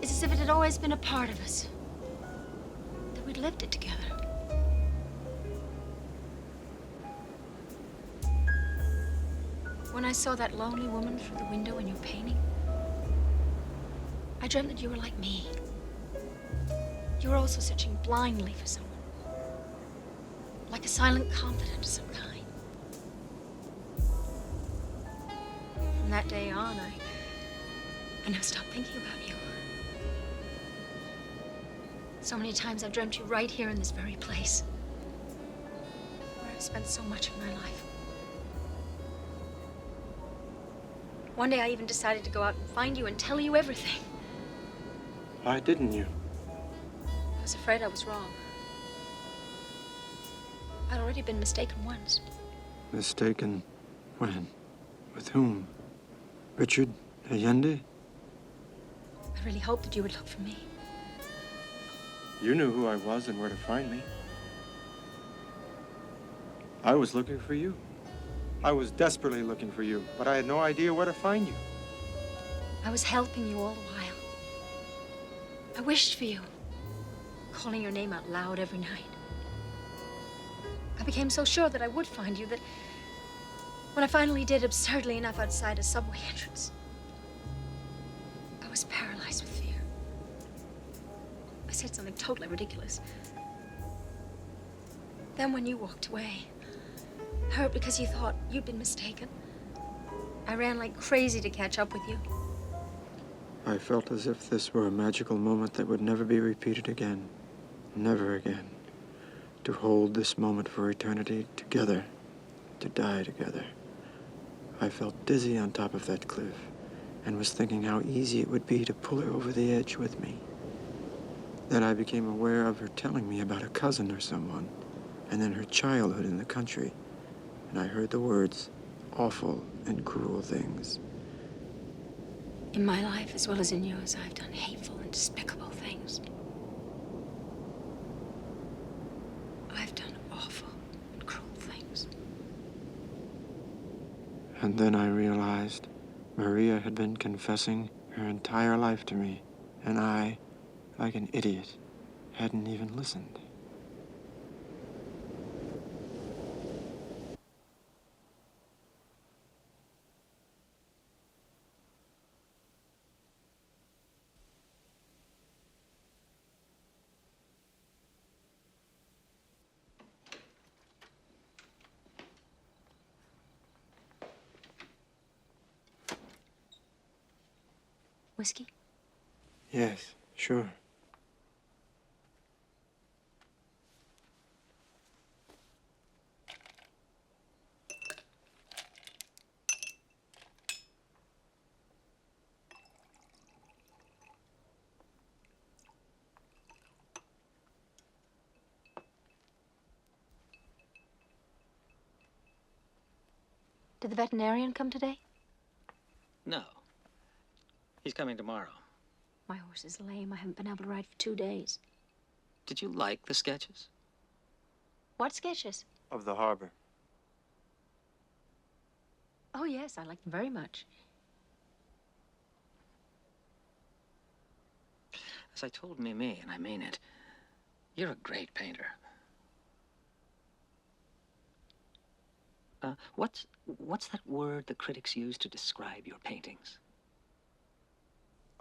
It's as if it had always been a part of us. That we'd lived it together. When I saw that lonely woman through the window in your painting, I dreamt that you were like me. You were also searching blindly for someone. Like a silent confidant of some kind. From that day on, I never stopped thinking about you. So many times I've dreamt you right here in this very place, where I've spent so much of my life. One day I even decided to go out and find you and tell you everything. Why didn't you? I was afraid I was wrong. I'd already been mistaken once. Mistaken? When? With whom? Richard Allende? I really hoped that you would look for me. You knew who I was and where to find me. I was looking for you. I was desperately looking for you, but I had no idea where to find you. I was helping you all the while. I wished for you, calling your name out loud every night. I became so sure that I would find you that when I finally did, absurdly enough, outside a subway entrance, I was paralyzed with fear. I said something totally ridiculous. Then when you walked away, hurt because you thought you'd been mistaken, I ran like crazy to catch up with you. I felt as if this were a magical moment that would never be repeated again. Never again. To hold this moment for eternity together, to die together. I felt dizzy on top of that cliff and was thinking how easy it would be to pull her over the edge with me. Then I became aware of her telling me about a cousin or someone, and then her childhood in the country, and I heard the words, awful and cruel things. In my life, as well as in yours, I've done hateful and despicable things. I've done awful and cruel things. And then I realized Maria had been confessing her entire life to me, and I, like an idiot, hadn't even listened. Whiskey? Yes, sure. Did the veterinarian come today? No. He's coming tomorrow. My horse is lame. I haven't been able to ride for 2 days. Did you like the sketches? What sketches? Of the harbor. Oh, yes, I like them very much. As I told Mimi, and I mean it, you're a great painter. What's that word the critics use to describe your paintings?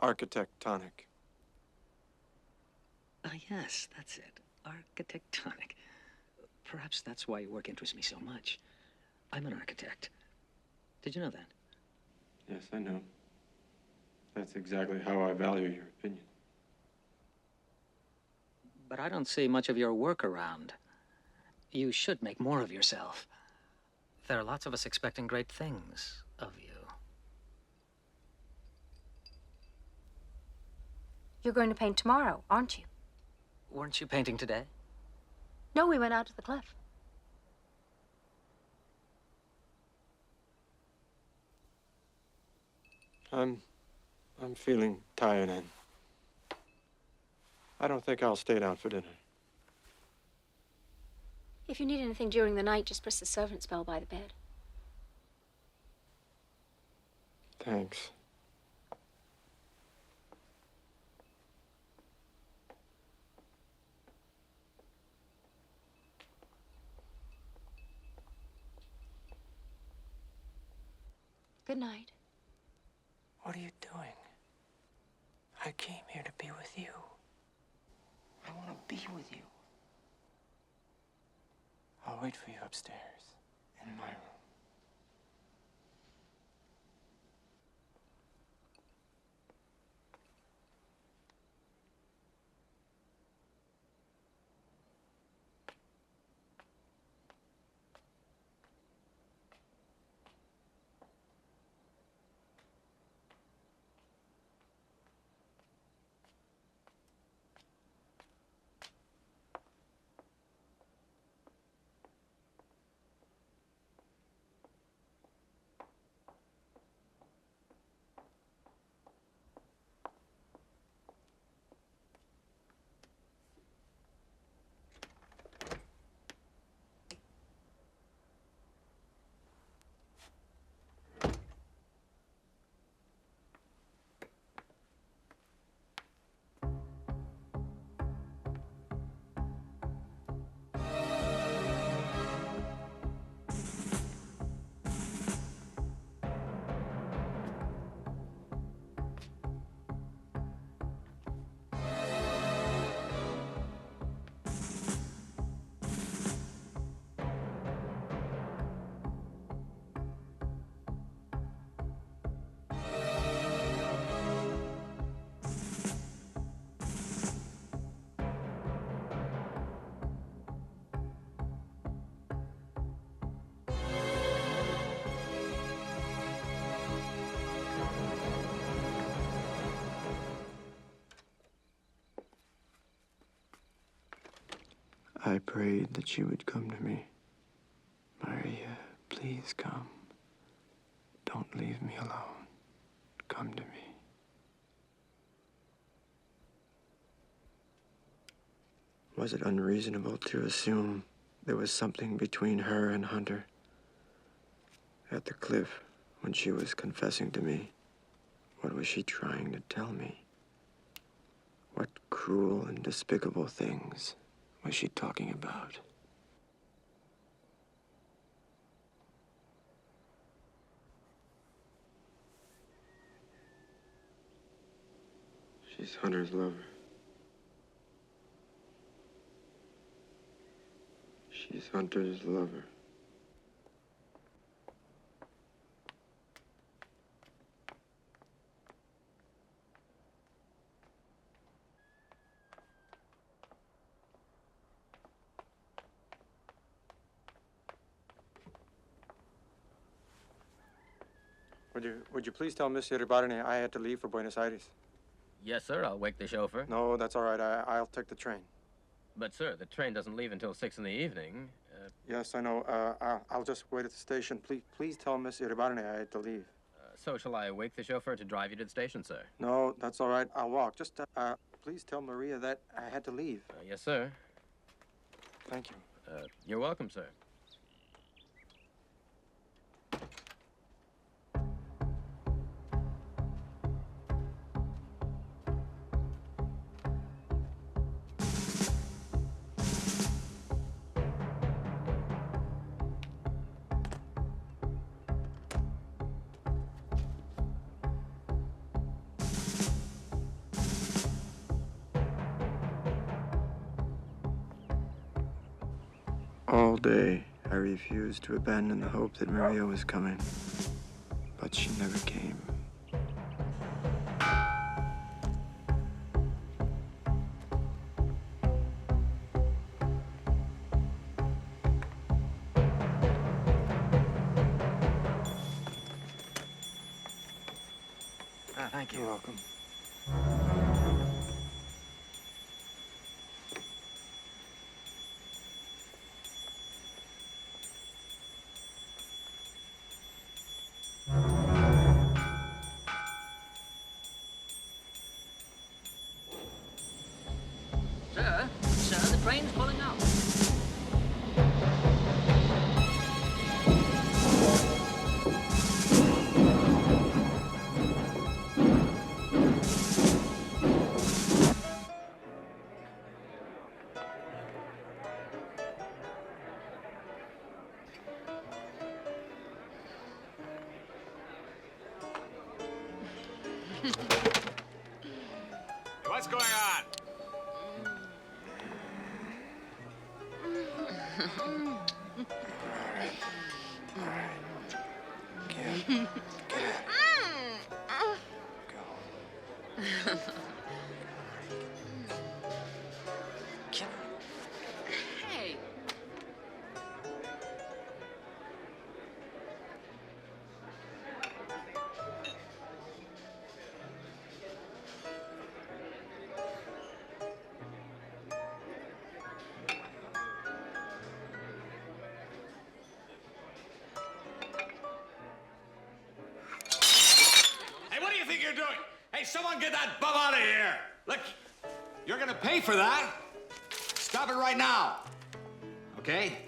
Architectonic. Ah, yes, that's it. Architectonic. Perhaps that's why your work interests me so much. I'm an architect. Did you know that? Yes, I know. That's exactly how I value your opinion. But I don't see much of your work around. You should make more of yourself. There are lots of us expecting great things of you. You're going to paint tomorrow, aren't you? Weren't you painting today? No, we went out to the cliff. I'm feeling tired, and I don't think I'll stay down for dinner. If you need anything during the night, just press the servant's bell by the bed. Thanks. Good night. What are you doing? I came here to be with you. I want to be with you. I'll wait for you upstairs in my room. I prayed that she would come to me. Maria, please come. Don't leave me alone. Come to me. Was it unreasonable to assume there was something between her and Hunter? At the cliff, when she was confessing to me, what was she trying to tell me? What cruel and despicable things was she talking about? She's Hunter's lover. She's Hunter's lover. Would you please tell Miss Iribarne I had to leave for Buenos Aires? Yes, sir. I'll wake the chauffeur. No, that's all right. I'll take the train. But, sir, the train doesn't leave until 6 in the evening. Yes, I know. I'll just wait at the station. Please tell Miss Iribarne I had to leave. So shall I wake the chauffeur to drive you to the station, sir? No, that's all right. I'll walk. Just, please tell Maria that I had to leave. Yes, sir. Thank you. You're welcome, sir. All day, I refused to abandon the hope that Maria was coming, but she never came. Thank you. You're welcome. Sir, the train's pulling out. What's going on? All right. Get it. Go. Hey. Hey, what do you think you're doing? Hey, someone get that bum out of here! Look, you're gonna pay for that. Stop it right now. Okay?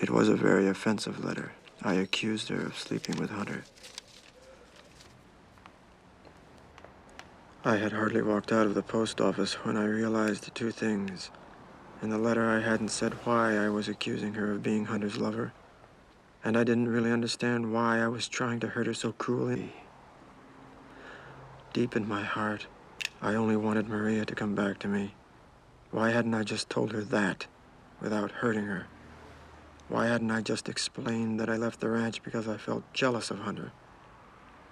It was a very offensive letter. I accused her of sleeping with Hunter. I had hardly walked out of the post office when I realized two things. In the letter, I hadn't said why I was accusing her of being Hunter's lover, and I didn't really understand why I was trying to hurt her so cruelly. Deep in my heart, I only wanted Maria to come back to me. Why hadn't I just told her that without hurting her? Why hadn't I just explained that I left the ranch because I felt jealous of Hunter?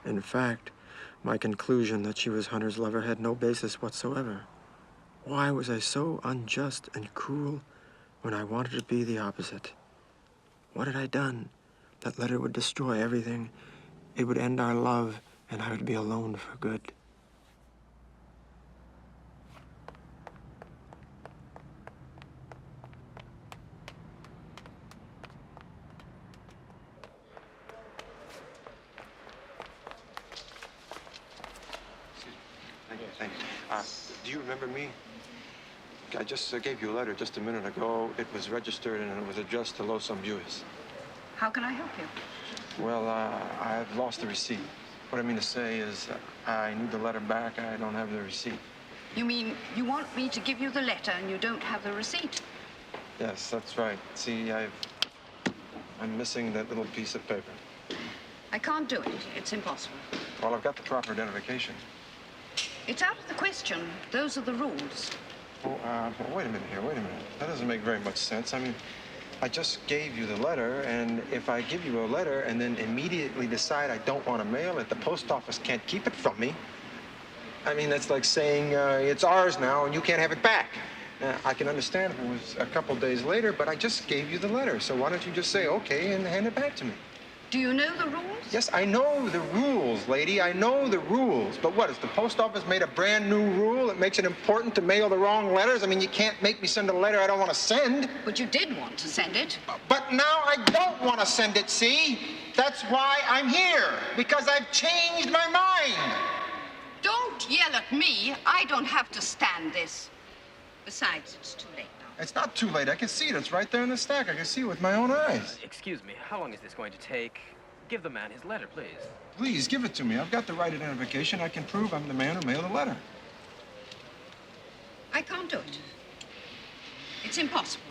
In fact, my conclusion that she was Hunter's lover had no basis whatsoever. Why was I so unjust and cruel when I wanted to be the opposite? What had I done? That letter would destroy everything. It would end our love, and I would be alone for good. Thank you. Do you remember me? I just gave you a letter just a minute ago. It was registered and it was addressed to Los Ambues. How can I help you? Well, I've lost the receipt. What I mean to say is I need the letter back. I don't have the receipt. You mean you want me to give you the letter and you don't have the receipt? Yes, that's right. See, I'm missing that little piece of paper. I can't do it. It's impossible. Well, I've got the proper identification. It's out of the question. Those are the rules. Oh, well, wait a minute here. Wait a minute. That doesn't make very much sense. I mean, I just gave you the letter, and if I give you a letter and then immediately decide I don't want to mail it, the post office can't keep it from me. I mean, that's like saying it's ours now and you can't have it back. I can understand if it was a couple days later, but I just gave you the letter. So why don't you just say okay and hand it back to me? Do you know the rules? Yes, I know the rules, lady. I know the rules. But what, has the post office made a brand new rule that makes it important to mail the wrong letters? I mean, you can't make me send a letter I don't want to send. But you did want to send it. But now I don't want to send it, see? That's why I'm here, because I've changed my mind. Don't yell at me. I don't have to stand this. Besides, it's too late now. It's not too late. I can see it. It's right there in the stack. I can see it with my own eyes. Excuse me, how long is this going to take? Give the man his letter, please. Please, give it to me. I've got the right identification. I can prove I'm the man who mailed the letter. I can't do it. It's impossible.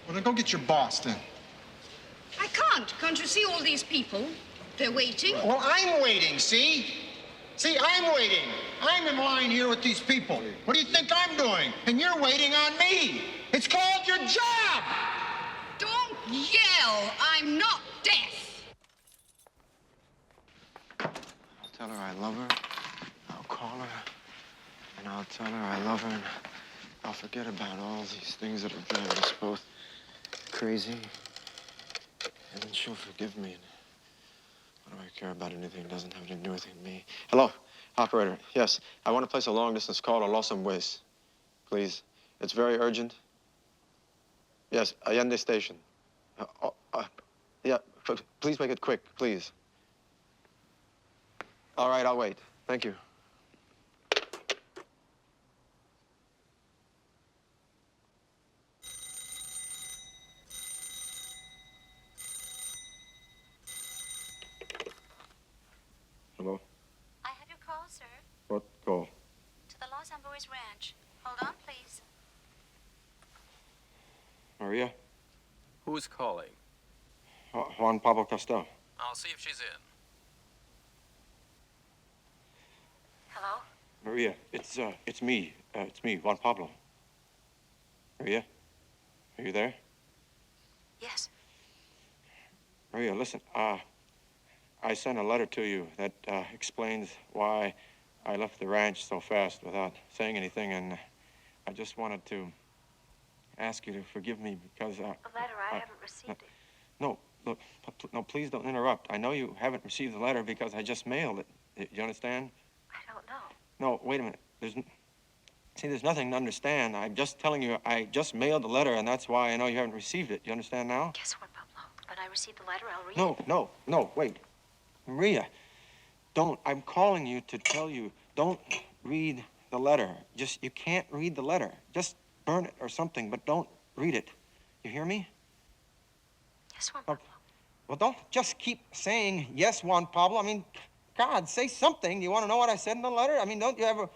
Well, then go get your boss, then. I can't. Can't you see all these people? They're waiting. Well, I'm waiting, see? See, I'm waiting. I'm in line here with these people. What do you think I'm doing? And you're waiting on me. It's called your job. Don't yell. I'm not deaf. I'll tell her I love her. I'll call her. And I'll tell her I love her. And I'll forget about all these things that are driving us both crazy. And then she'll forgive me. And what do I care about anything that doesn't have anything to do with me? Hello, operator. Yes, I want to place a long-distance call to Los Ambues. Please. It's very urgent. Yes, Allende Station. Yeah, please make it quick, please. All right, I'll wait. Thank you. Hello? I have your call, sir. What call? To the Los Ambores Ranch. Hold on, please. Maria? Who's calling? Juan Pablo Castel. I'll see if she's in. Hello? Maria, it's me. It's me, Juan Pablo. Maria? Are you there? Yes. Maria, listen, I sent a letter to you that explains why I left the ranch so fast without saying anything, and I just wanted to ask you to forgive me because... A letter? I haven't received it. No, look, no, please don't interrupt. I know you haven't received the letter because I just mailed it. You understand? I don't know. No, wait a minute. There's nothing to understand. I'm just telling you, I just mailed the letter, and that's why I know you haven't received it. You understand now? Guess what, Pablo? When I receive the letter, I'll read it. No, wait. Maria, don't. I'm calling you to tell you, don't read the letter. You can't read the letter. Just burn it or something, but don't read it. You hear me? Yes, Juan Pablo. Well, don't just keep saying, yes, Juan Pablo. I mean, God, say something. You want to know what I said in the letter? I mean, don't you ever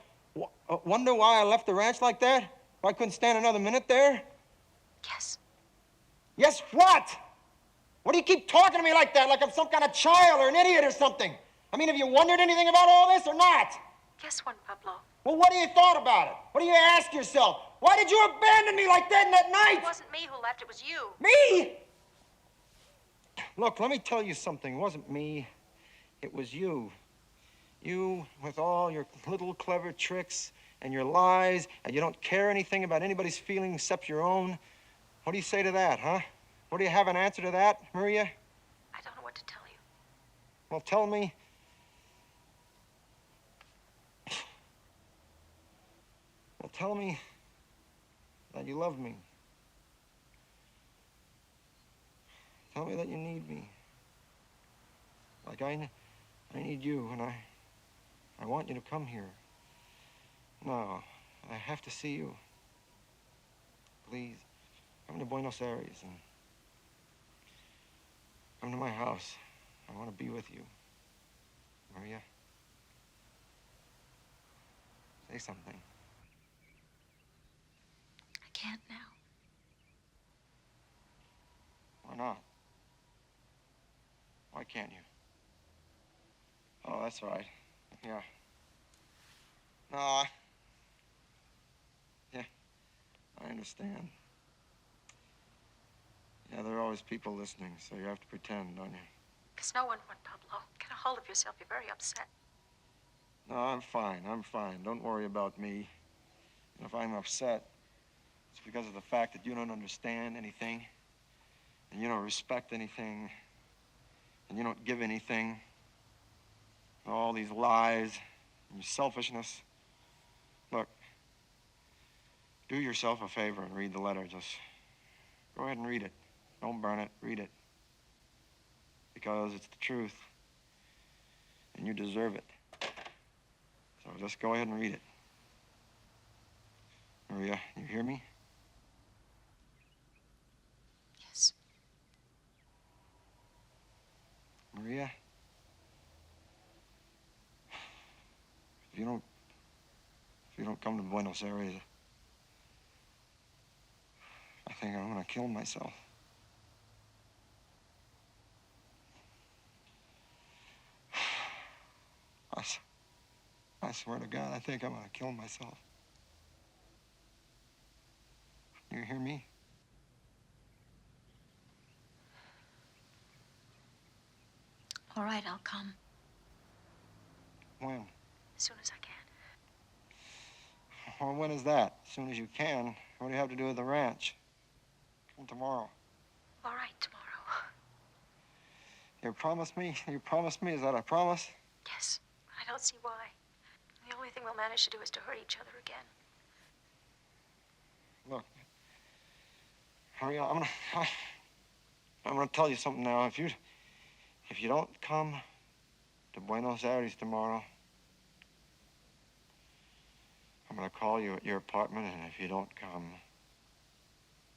wonder why I left the ranch like that? Why I couldn't stand another minute there? Yes. Yes, what? What do you keep talking to me like that, like I'm some kind of child or an idiot or something? I mean, have you wondered anything about all this or not? Yes, Juan Pablo. Well, what do you thought about it? What do you ask yourself? Why did you abandon me like that in that night? It wasn't me who left, it was you. Me? Look, let me tell you something. It wasn't me. It was you. You, with all your little clever tricks and your lies, and you don't care anything about anybody's feelings except your own. What do you say to that, huh? What do you have an answer to that, Maria? I don't know what to tell you. Well, tell me. Well, tell me that you love me. Tell me that you need me. Like I need you, and I want you to come here. No, I have to see you. Please, come to Buenos Aires and come to my house. I want to be with you. Maria, say something. I can't now. Why not? Why can't you? Oh, that's right. Yeah. No, yeah, I understand. Yeah, there are always people listening, so you have to pretend, don't you? Because no one, Juan Pablo. Get a hold of yourself. You're very upset. No, I'm fine. Don't worry about me. And if I'm upset, it's because of the fact that you don't understand anything, and you don't respect anything, and you don't give anything. All these lies and your selfishness. Look, do yourself a favor and read the letter. Just go ahead and read it. Don't burn it. Read it. Because it's the truth. And you deserve it. So just go ahead and read it. Maria, you hear me? Yes. Maria? If you don't come to Buenos Aires, I think I'm gonna kill myself. I swear to God, I think I'm gonna kill myself. You hear me? All right, I'll come. When? As soon as I can. Well, when is that? As soon as you can. What do you have to do with the ranch? Come tomorrow. All right, tomorrow. You promise me? You promise me? Is that a promise? Yes. I don't see why. The only thing we'll manage to do is to hurt each other again. Look, Maria, I'm gonna tell you something now. If you don't come to Buenos Aires tomorrow, I'm gonna call you at your apartment, and if you don't come,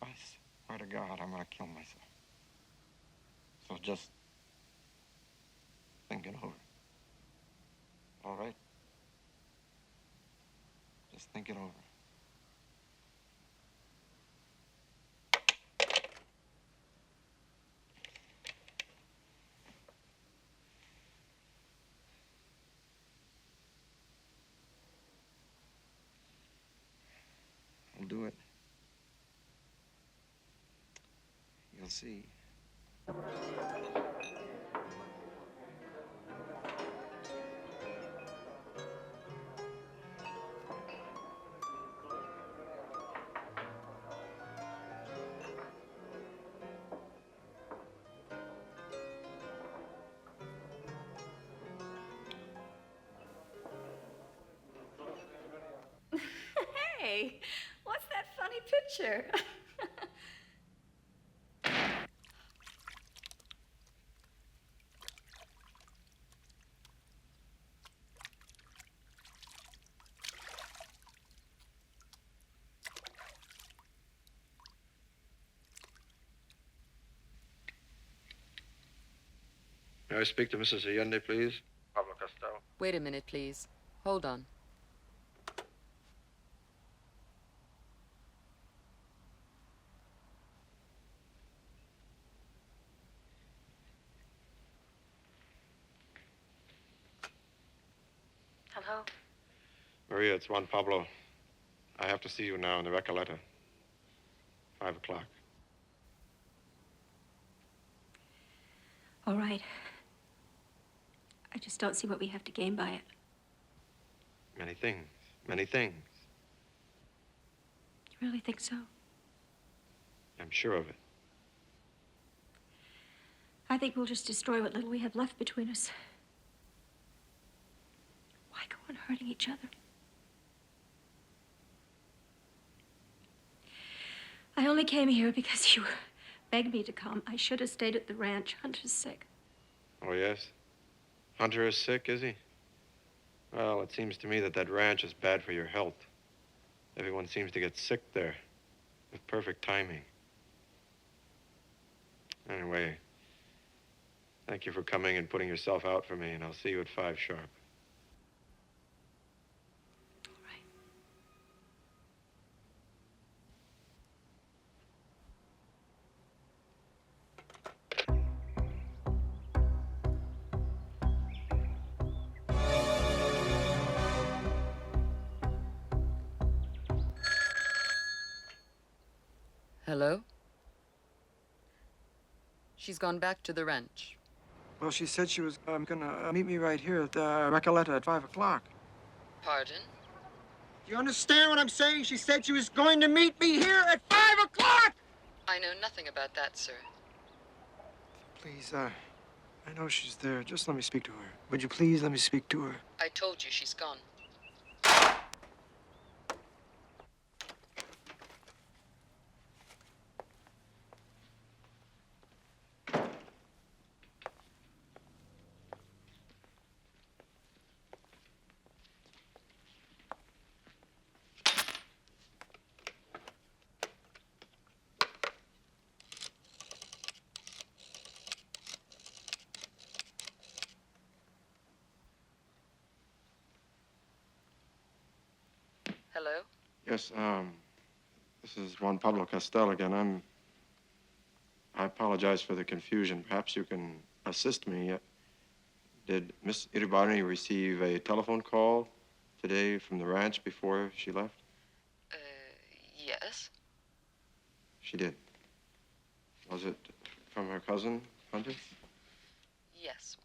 I swear to God, I'm gonna kill myself. So just think it over. All right? Just think it over. I'll do it. You'll see. Hey, what's that funny picture? May I speak to Mrs. Allende, please? Pablo Castel. Wait a minute, please. Hold on. Hello? Maria, it's Juan Pablo. I have to see you now in the Recoleta. 5 o'clock. All right. I just don't see what we have to gain by it. Many things. Many things. You really think so? I'm sure of it. I think we'll just destroy what little we have left between us. Why go on hurting each other? I only came here because you begged me to come. I should have stayed at the ranch. Hunter's sick. Oh, yes? Hunter is sick, is he? Well, it seems to me that ranch is bad for your health. Everyone seems to get sick there, with perfect timing. Anyway, thank you for coming and putting yourself out for me, and I'll see you at 5 sharp. Hello? She's gone back to the ranch. Well, she said she was gonna meet me right here at Recoleta at 5 o'clock. Pardon? Do you understand what I'm saying? She said she was going to meet me here at 5 o'clock! I know nothing about that, sir. Please, I know she's there. Just let me speak to her. Would you please let me speak to her? I told you she's gone. Hello? Yes, this is Juan Pablo Castel again. I apologize for the confusion. Perhaps you can assist me. Did Miss Iribarne receive a telephone call today from the ranch before she left? Yes. She did. Was it from her cousin, Hunter? Yes.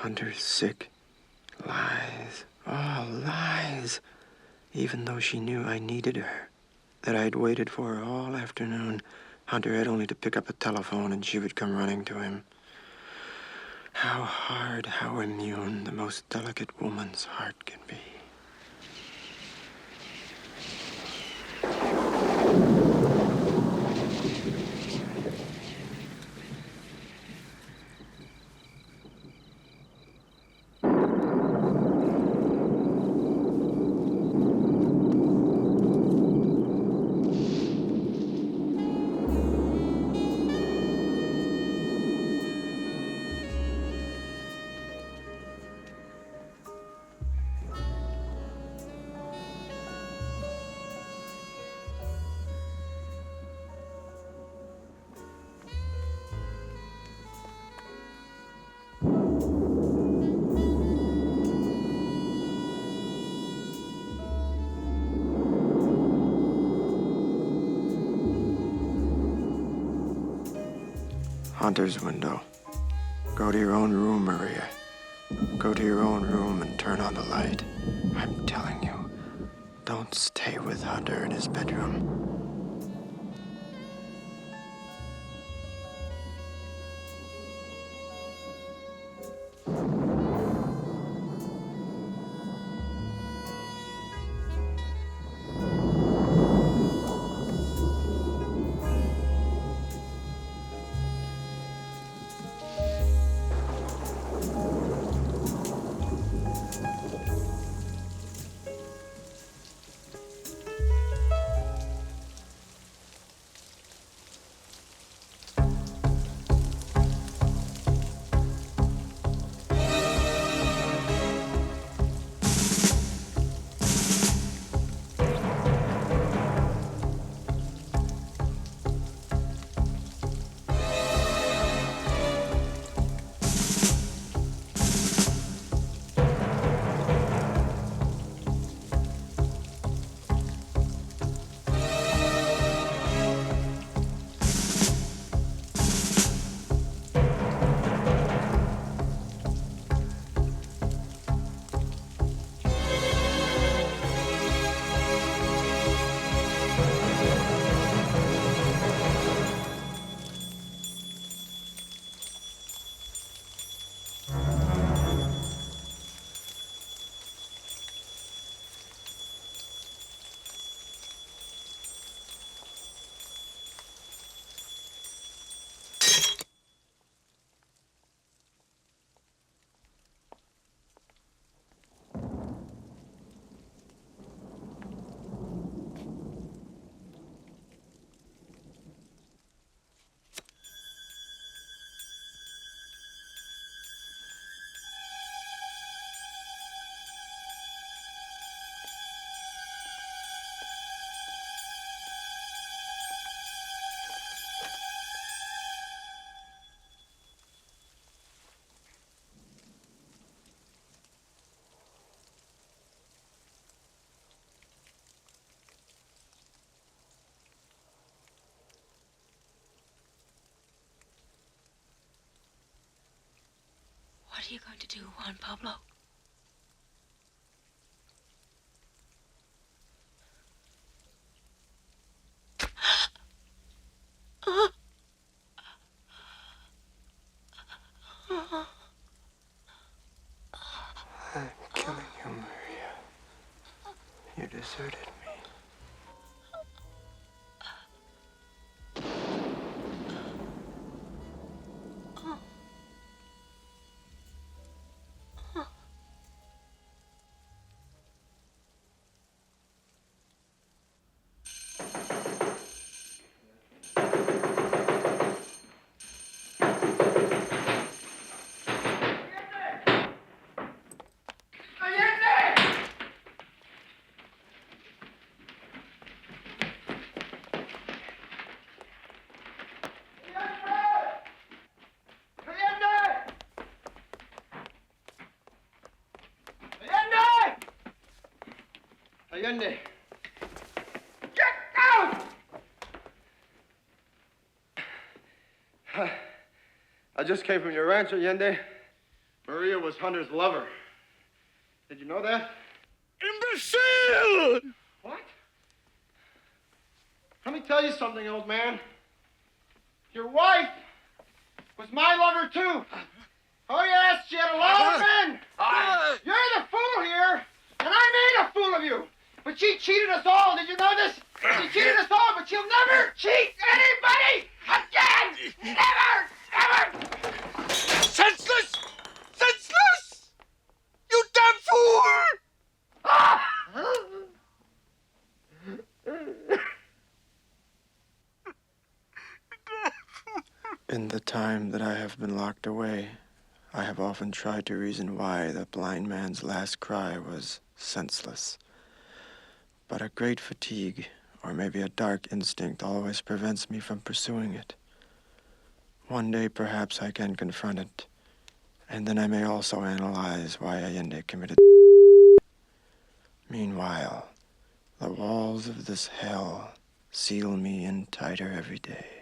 Hunter's sick. Lies. All lies. Even though she knew I needed her, that I'd waited for her all afternoon, Hunter had only to pick up a telephone and she would come running to him. How hard, how immune the most delicate woman's heart can be. Hunter's window. Go to your own room, Maria. Go to your own room and turn on the light. I'm telling you, don't stay with Hunter in his bedroom. What are you going to do, Juan Pablo? I'm killing you, Maria. You deserted me. Allende! Get out! I just came from your ranch, Allende. Maria was was Hunter's lover. Did you know that? Imbecile! What? Let me tell you something, old man. Your wife was my lover, too. Oh, yes, she had a lot of men. You're the fool here, and I made a fool of you. But she cheated us all. Did you know this? She cheated us all, but she'll never cheat anybody again. Never, never. Senseless! Senseless! You damn fool! In the time that I have been locked away, I have often tried to reason why the blind man's last cry was senseless. But a great fatigue, or maybe a dark instinct, always prevents me from pursuing it. One day, perhaps, I can confront it, and then I may also analyze why Allende committed. Meanwhile, the walls of this hell seal me in tighter every day.